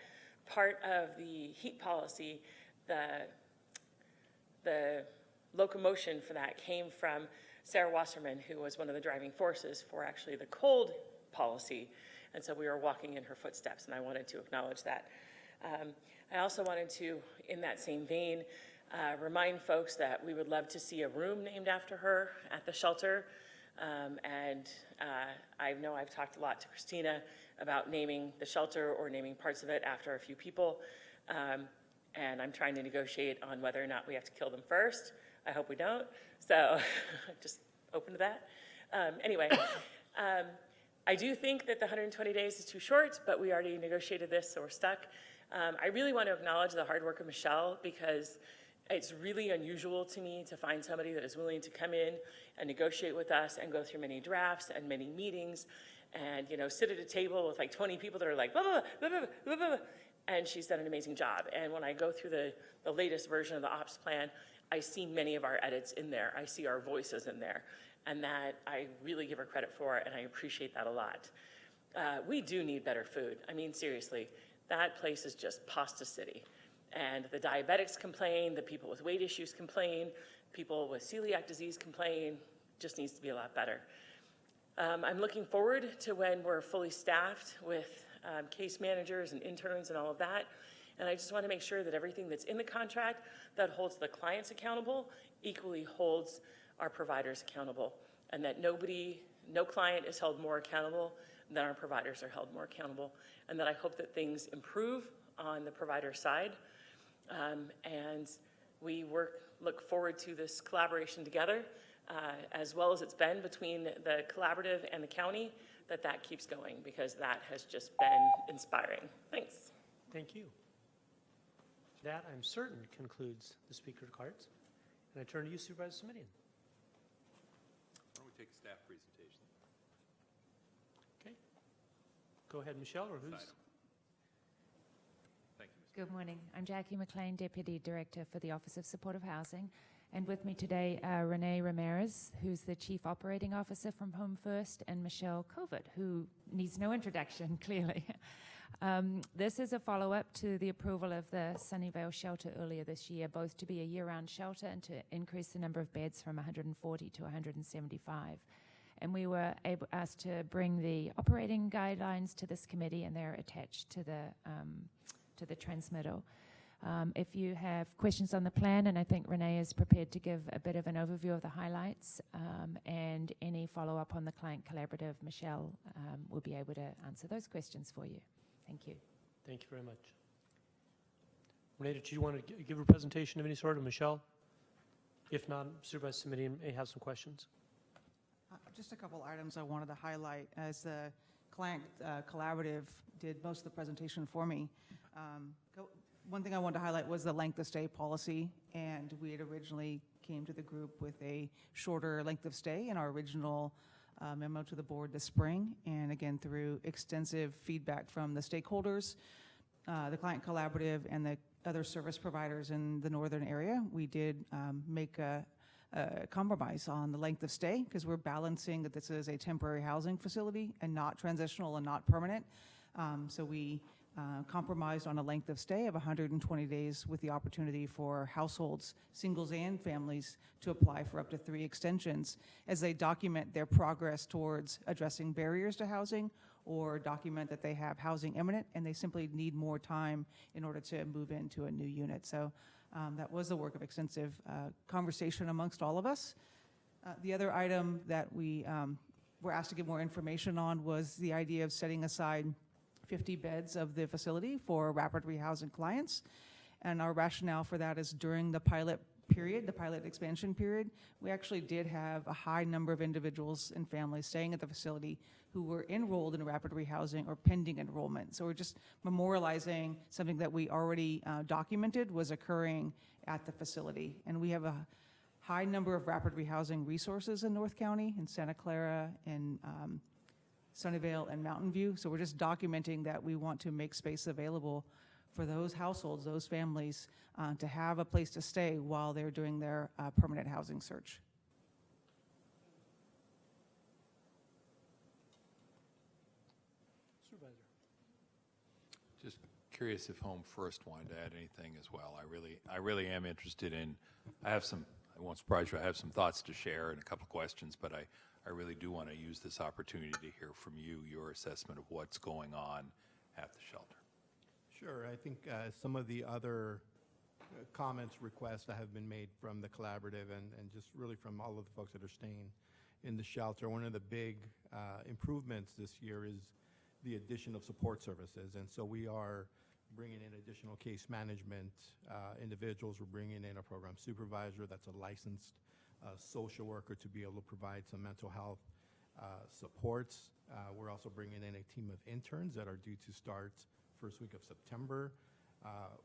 part of the heat policy, the locomotion for that came from Sarah Wasserman, who was one of the driving forces for actually the cold policy. And so we were walking in her footsteps, and I wanted to acknowledge that. I also wanted to, in that same vein, remind folks that we would love to see a room named after her at the shelter. I know I've talked a lot to Christina about naming the shelter or naming parts of it after a few people. And I'm trying to negotiate on whether or not we have to kill them first. I hope we don't. So just open to that. Anyway, I do think that the 120 days is too short, but we already negotiated this, so we're stuck. I really want to acknowledge the hard work of Michelle, because it's really unusual to me to find somebody that is willing to come in and negotiate with us and go through many drafts and many meetings and, you know, sit at a table with like 20 people that are like, blah, blah, blah, blah, blah, blah, blah. And she's done an amazing job. And when I go through the latest version of the ops plan, I see many of our edits in there. I see our voices in there. And that I really give her credit for, and I appreciate that a lot. We do need better food. I mean, seriously, that place is just pasta city. And the diabetics complain, the people with weight issues complain, people with celiac disease complain, just needs to be a lot better. I'm looking forward to when we're fully staffed with case managers and interns and all of that. And I just want to make sure that everything that's in the contract that holds the clients accountable equally holds our providers accountable, and that no client is held more accountable than our providers are held more accountable, and that I hope that things improve on the provider side. And we look forward to this collaboration together, as well as it's been between the collaborative and the county, that keeps going, because that has just been inspiring. Thanks. Thank you. That, I'm certain, concludes the speaker cards. And I turn to you, Supervisor Simidian. Why don't we take a staff presentation? Okay. Go ahead, Michelle, or who's? Thank you, Mr. Good morning. I'm Jackie McLean, Deputy Director for the Office of Supportive Housing, And with me today are Renee Ramirez, who's the Chief Operating Officer from Home First, and Michelle Covert, who needs no introduction, clearly. This is a follow-up to the approval of the Sunnyvale shelter earlier this year, both to be a year-round shelter and to increase the number of beds from 140 to 175. And we were asked to bring the operating guidelines to this committee, and they're attached to the transmittal. If you have questions on the plan, and I think Renee is prepared to give a bit of an overview of the highlights, and any follow-up on the client collaborative, Michelle will be able to answer those questions for you. Thank you. Thank you very much. Renee, did you want to give a presentation of any sort, or Michelle? If not, Supervisor Committee may have some questions. Just a couple items I wanted to highlight as the client collaborative did most of the presentation for me. One thing I wanted to highlight was the length of stay policy, and we had originally came to the group with a shorter length of stay in our original memo to the board this spring, and again through extensive feedback from the stakeholders, the client collaborative, and the other service providers in the northern area, we did make a compromise on the length of stay, because we're balancing that this is a temporary housing facility and not transitional and not permanent. So we compromised on a length of stay of 120 days with the opportunity for households, singles and families, to apply for up to 3 extensions as they document their progress towards addressing barriers to housing, or document that they have housing imminent and they simply need more time in order to move into a new unit. So that was the work of extensive conversation amongst all of us. The other item that we were asked to give more information on was the idea of setting aside 50 beds of the facility for rapid rehousing clients. And our rationale for that is during the pilot period, the pilot expansion period, we actually did have a high number of individuals and families staying at the facility who were enrolled in rapid rehousing or pending enrollment. So we're just memorializing something that we already documented was occurring at the facility. And we have a high number of rapid rehousing resources in North County, in Santa Clara, in Sunnyvale, and Mountain View. So we're just documenting that we want to make space available for those households, those families, to have a place to stay while they're doing their permanent housing search. Supervisor. Just curious if Home First wanted to add anything as well. I really am interested in, I won't surprise you, I have some thoughts to share and a couple of questions, but I really do want to use this opportunity to hear from you, your assessment of what's going on at the shelter. Sure. I think some of the other comments, requests that have been made from the collaborative and just really from all of the folks that are staying in the shelter, one of the big improvements this year is the addition of support services. And so we are bringing in additional case management individuals. We're bringing in a program supervisor that's a licensed social worker to be able to provide some mental health supports. We're also bringing in a team of interns that are due to start first week of September. I've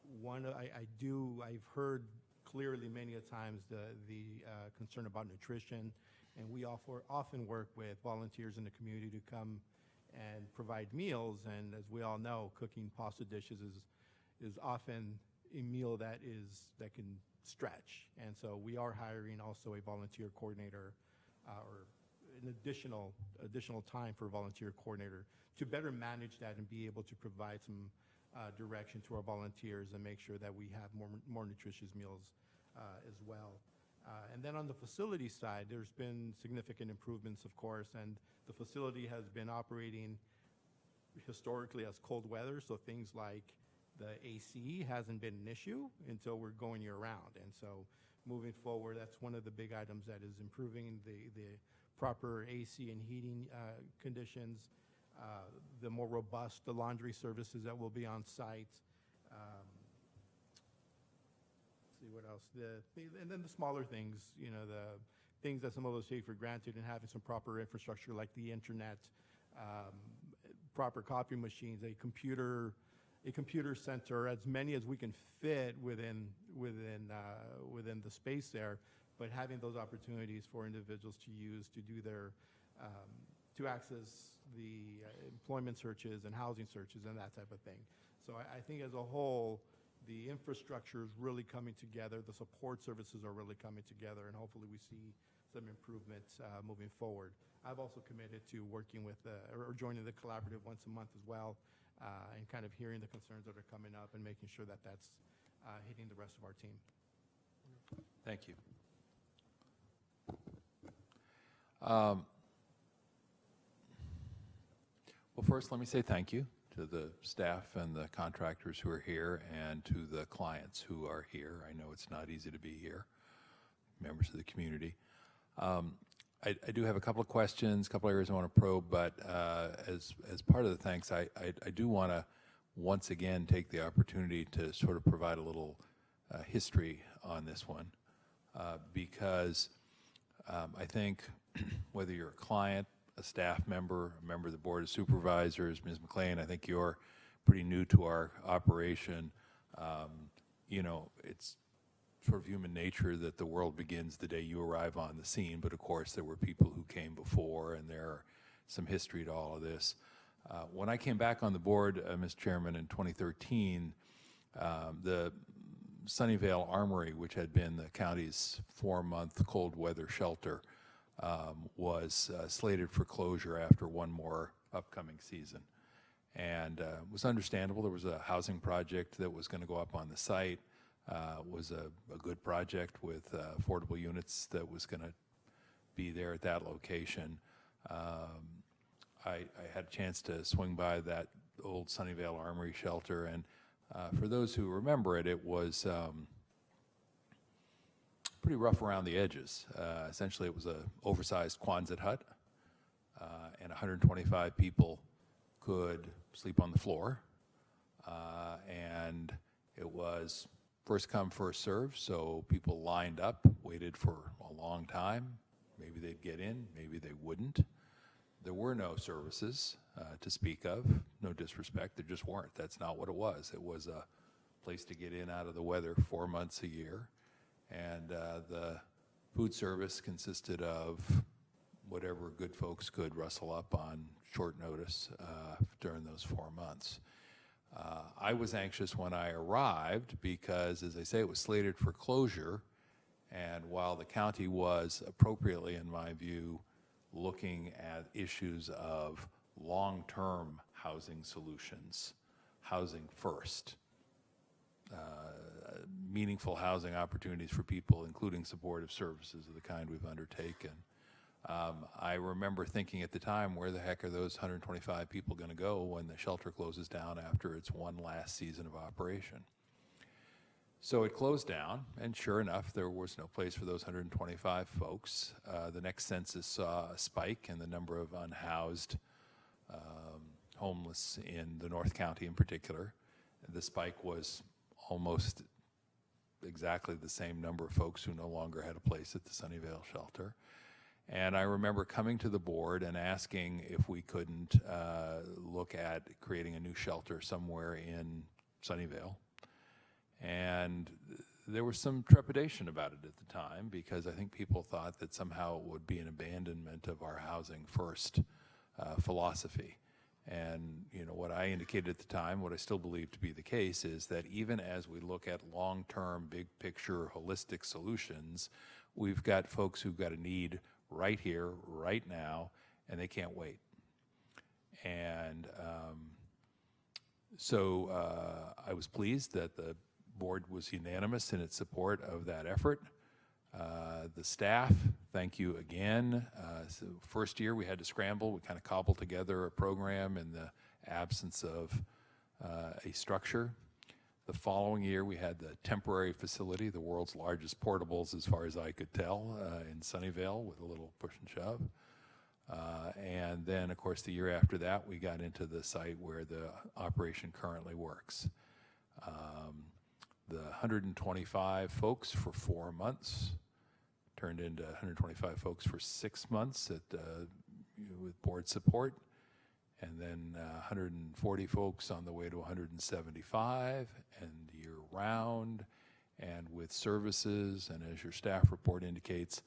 heard clearly many a times the concern about nutrition, and we often work with volunteers in the community to come and provide meals. And as we all know, cooking pasta dishes is often a meal that can stretch. And so we are hiring also a volunteer coordinator, or an additional time for a volunteer coordinator to better manage that and be able to provide some direction to our volunteers and make sure that we have more nutritious meals as well. And then on the facility side, there's been significant improvements, of course, and the facility has been operating historically as cold weather, so things like the AC hasn't been an issue until we're going year round. And so moving forward, that's one of the big items that is improving the proper AC and heating conditions, the more robust the laundry services that will be on site. Let's see what else. And then the smaller things, the things that some of us take for granted, and having some proper infrastructure like the internet, proper copy machines, a computer center, as many as we can fit within the space there, but having those opportunities for individuals to use to do their to access the employment searches and housing searches and that type of thing. So I think as a whole, the infrastructure is really coming together, the support services are really coming together, and hopefully we see some improvements moving forward. I've also committed to working with, or joining the collaborative once a month as well, and kind of hearing the concerns that are coming up and making sure that that's hitting the rest of our team. Thank you. Well, first, let me say thank you to the staff and the contractors who are here and to the clients who are here. I know it's not easy to be here, members of the community. I do have a couple of questions, a couple of areas I want to probe, but as part of the thanks, I do want to once again take the opportunity to sort of provide a little history on this one, because I think whether you're a client, a staff member, a member of the Board of Supervisors, Ms. McLean, I think you're pretty new to our operation. You know, it's sort of human nature that the world begins the day you arrive on the scene, but of course there were people who came before, and there are some history to all of this. When I came back on the board, Mr. Chairman, in 2013, the Sunnyvale Armory, which had been the county's 4-month cold weather shelter, was slated for closure after one more upcoming season. And it was understandable. There was a housing project that was going to go up on the site. Was a good project with affordable units that was going to be there at that location. I had a chance to swing by that old Sunnyvale Armory shelter, and for those who remember it, it was pretty rough around the edges. Essentially, it was an oversized Quonset hut, and 125 people could sleep on the floor, and it was first come, first serve, so people lined up, waited for a long time. Maybe they'd get in, maybe they wouldn't. There were no services to speak of, no disrespect, there just weren't. That's not what it was. It was a place to get in out of the weather 4 months a year, and the food service consisted of whatever good folks could rustle up on short notice during those 4 months. I was anxious when I arrived because, as I say, it was slated for closure, and while the county was appropriately, in my view, looking at issues of long-term housing solutions, housing first, meaningful housing opportunities for people, including supportive services of the kind we've undertaken. I remember thinking at the time, where the heck are those 125 people going to go when the shelter closes down after its one last season of operation? So it closed down, and sure enough, there was no place for those 125 folks. The next census saw a spike in the number of unhoused homeless in the North County in particular. The spike was almost exactly the same number of folks who no longer had a place at the Sunnyvale shelter. And I remember coming to the board and asking if we couldn't look at creating a new shelter somewhere in Sunnyvale. And there was some trepidation about it at the time, because I think people thought that somehow it would be an abandonment of our housing first philosophy. And you know, what I indicated at the time, what I still believe to be the case, is that even as we look at long-term, big picture, holistic solutions, we've got folks who've got a need right here, right now, and they can't wait. And so I was pleased that the board was unanimous in its support of that effort. The staff, thank you again. So first year we had to scramble. We kind of cobbled together a program in the absence of a structure. The following year we had the temporary facility, the world's largest portables as far as I could tell, in Sunnyvale with a little push and shove. And then, of course, the year after that, we got into the site where the operation currently works. The 125 folks for 4 months turned into 125 folks for 6 months with board support, and then 140 folks on the way to 175, and year-round, and with services, and as your staff report indicates,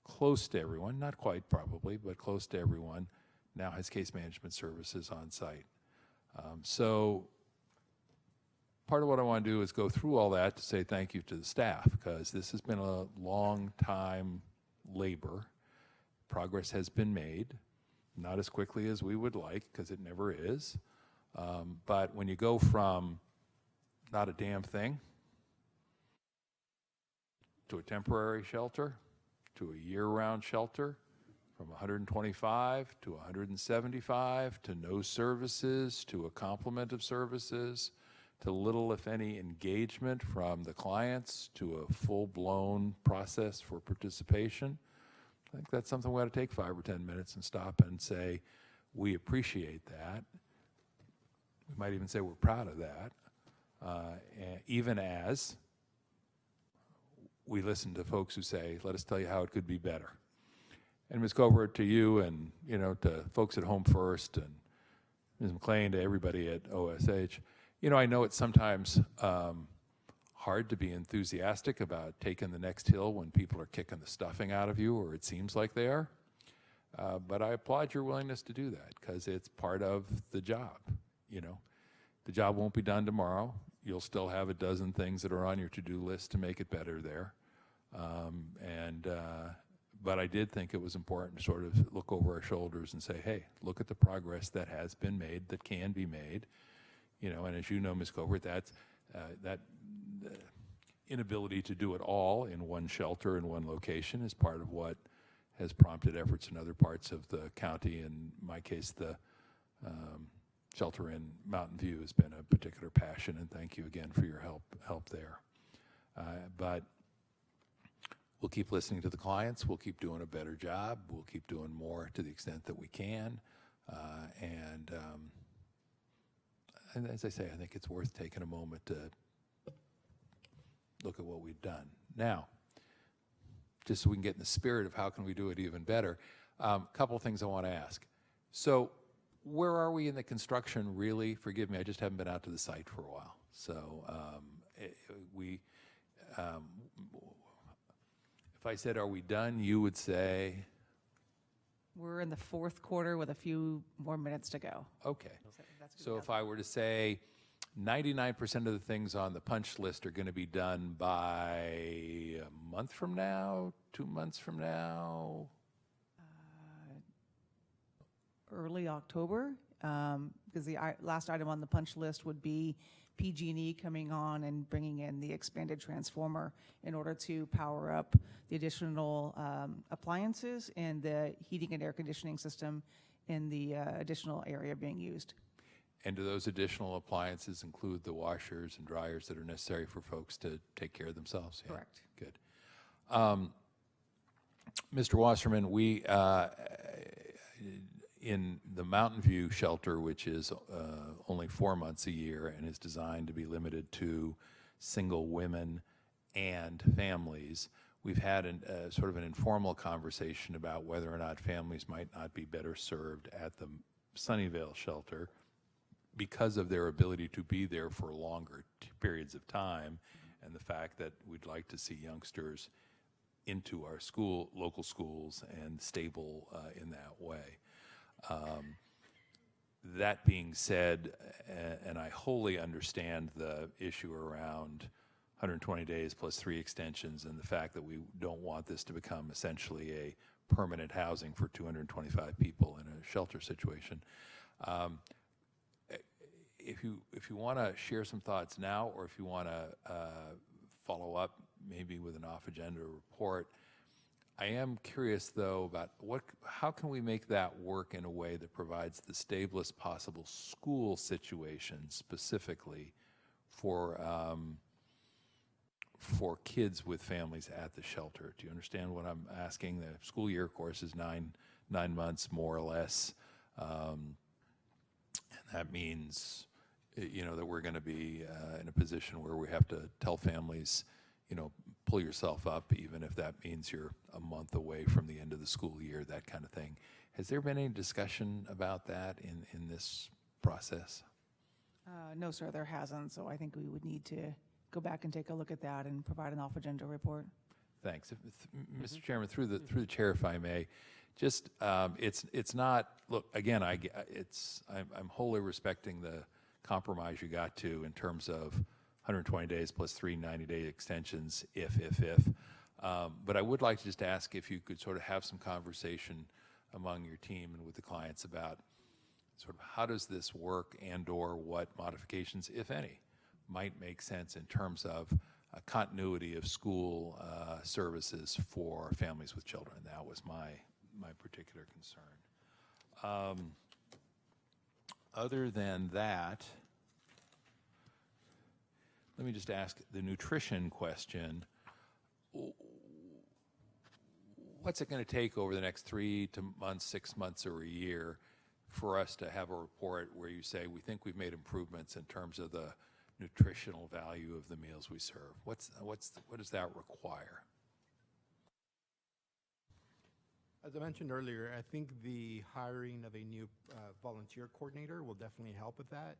close to everyone, not quite probably, but close to everyone, now has case management services on site. So part of what I want to do is go through all that to say thank you to the staff, because this has been a long time labor. Progress has been made, not as quickly as we would like, because it never is. But when you go from not a damn thing to a temporary shelter to a year-round shelter, from 125 to 175 to no services to a complement of services to little, if any, engagement from the clients to a full-blown process for participation, I think that's something we ought to take 5 or 10 minutes and stop and say, we appreciate that. We might even say we're proud of that, even as we listen to folks who say, let us tell you how it could be better. And Ms. Covert, to you and, to folks at Home First and Ms. McLean, to everybody at OSH, I know it's sometimes hard to be enthusiastic about taking the next hill when people are kicking the stuffing out of you, or it seems like they are. But I applaud your willingness to do that, because it's part of the job. The job won't be done tomorrow. You'll still have a dozen things that are on your to-do list to make it better there. But I did think it was important to sort of look over our shoulders and say, hey, look at the progress that has been made, that can be made. And as you know, Ms. Covert, that inability to do it all in one shelter in one location is part of what has prompted efforts in other parts of the county. In my case, the shelter in Mountain View has been a particular passion, and thank you again for your help there. But we'll keep listening to the clients. We'll keep doing a better job. We'll keep doing more to the extent that we can. And as I say, I think it's worth taking a moment to look at what we've done. Now, just so we can get in the spirit of how can we do it even better, a couple of things I want to ask. So where are we in the construction, really? Forgive me, I just haven't been out to the site for a while. So if I said, are we done, you would say? We're in the fourth quarter with a few more minutes to go. Okay. So if I were to say 99% of the things on the punch list are going to be done by a month from now, 2 months from now? Early October, because the last item on the punch list would be PG&E coming on and bringing in the expanded transformer in order to power up the additional appliances and the heating and air conditioning system in the additional area being used. And do those additional appliances include the washers and dryers that are necessary for folks to take care of themselves? Yeah. Correct. Good. Mr. Wasserman, we, in the Mountain View shelter, which is only 4 months a year and is designed to be limited to single women and families, we've had sort of an informal conversation about whether or not families might not be better served at the Sunnyvale shelter because of their ability to be there for longer periods of time, and the fact that we'd like to see youngsters into our local schools and stable in that way. That being said, and I wholly understand the issue around 120 days plus 3 extensions and the fact that we don't want this to become essentially a permanent housing for 225 people in a shelter situation. If you want to share some thoughts now, or if you want to follow up maybe with an off-agenda report, I am curious, though, about how can we make that work in a way that provides the stablest possible school situation specifically for kids with families at the shelter. Do you understand what I'm asking? The school year, of course, is nine months, more or less. And that means, that we're going to be in a position where we have to tell families, pull yourself up, even if that means you're a month away from the end of the school year, that kind of thing. Has there been any discussion about that in this process? No, sir, there hasn't. So I think we would need to go back and take a look at that and provide an off-agenda report. Thanks. Mr. Chairman, through the chair, if I may, just it's not. Look, again, I'm wholly respecting the compromise you got to in terms of 120 days plus 3 90-day extensions if. But I would like to just ask if you could sort of have some conversation among your team and with the clients about sort of how does this work and/or what modifications, if any, might make sense in terms of continuity of school services for families with children. That was my particular concern. Other than that, let me just ask the nutrition question. What's it going to take over the next 3 months, 6 months, or a year for us to have a report where you say, we think we've made improvements in terms of the nutritional value of the meals we serve? What does that require? As I mentioned earlier, I think the hiring of a new volunteer coordinator will definitely help with that.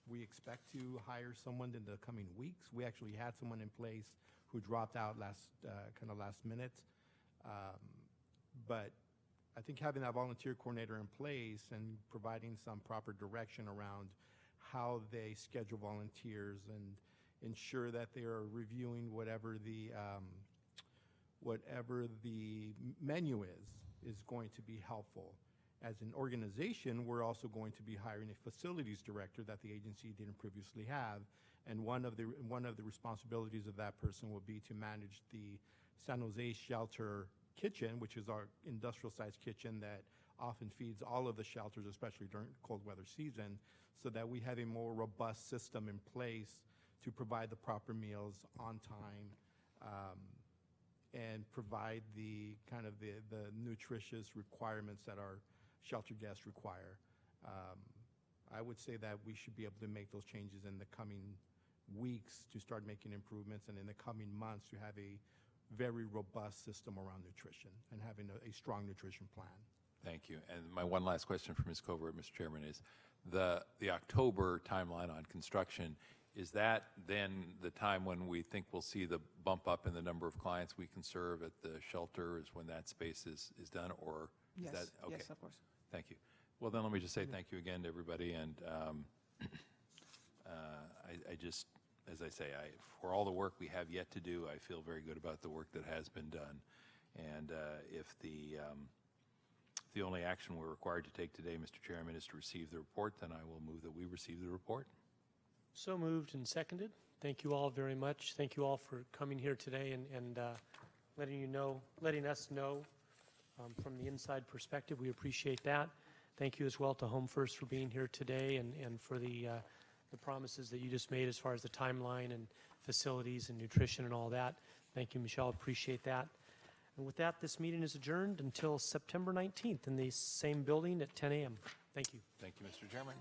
We expect to hire someone in the coming weeks. We actually had someone in place who dropped out last minute. But I think having that volunteer coordinator in place and providing some proper direction around how they schedule volunteers and ensure that they are reviewing whatever the menu is going to be helpful. As an organization, we're also going to be hiring a facilities director that the agency didn't previously have, and one of the responsibilities of that person will be to manage the San Jose shelter kitchen, which is our industrial-sized kitchen that often feeds all of the shelters, especially during cold weather season, so that we have a more robust system in place to provide the proper meals on time, and provide the nutritious requirements that our shelter guests require. I would say that we should be able to make those changes in the coming weeks to start making improvements, and in the coming months to have a very robust system around nutrition and having a strong nutrition plan. Thank you. And my one last question for Ms. Covert, Mr. Chairman, is the October timeline on construction, is that then the time when we think we'll see the bump up in the number of clients we can serve at the shelter, is when that space is done, or is Yes, that okay? yes, of course. Thank you. Well, then let me just say thank you again to everybody, and I just, as I say, for all the work we have yet to do, I feel very good about the work that has been done. And if the only action we're required to take today, Mr. Chairman, is to receive the report, then I will move that we receive the report. So moved and seconded. Thank you all very much. Thank you all for coming here today and letting us know from the inside perspective. We appreciate that. Thank you as well to Home First for being here today and for the promises that you just made as far as the timeline and facilities and nutrition and all that. Thank you, Michelle. Appreciate that. And with that, this meeting is adjourned until September 19th in the same building at 10 a.m. Thank you. Thank you, Mr. Chairman.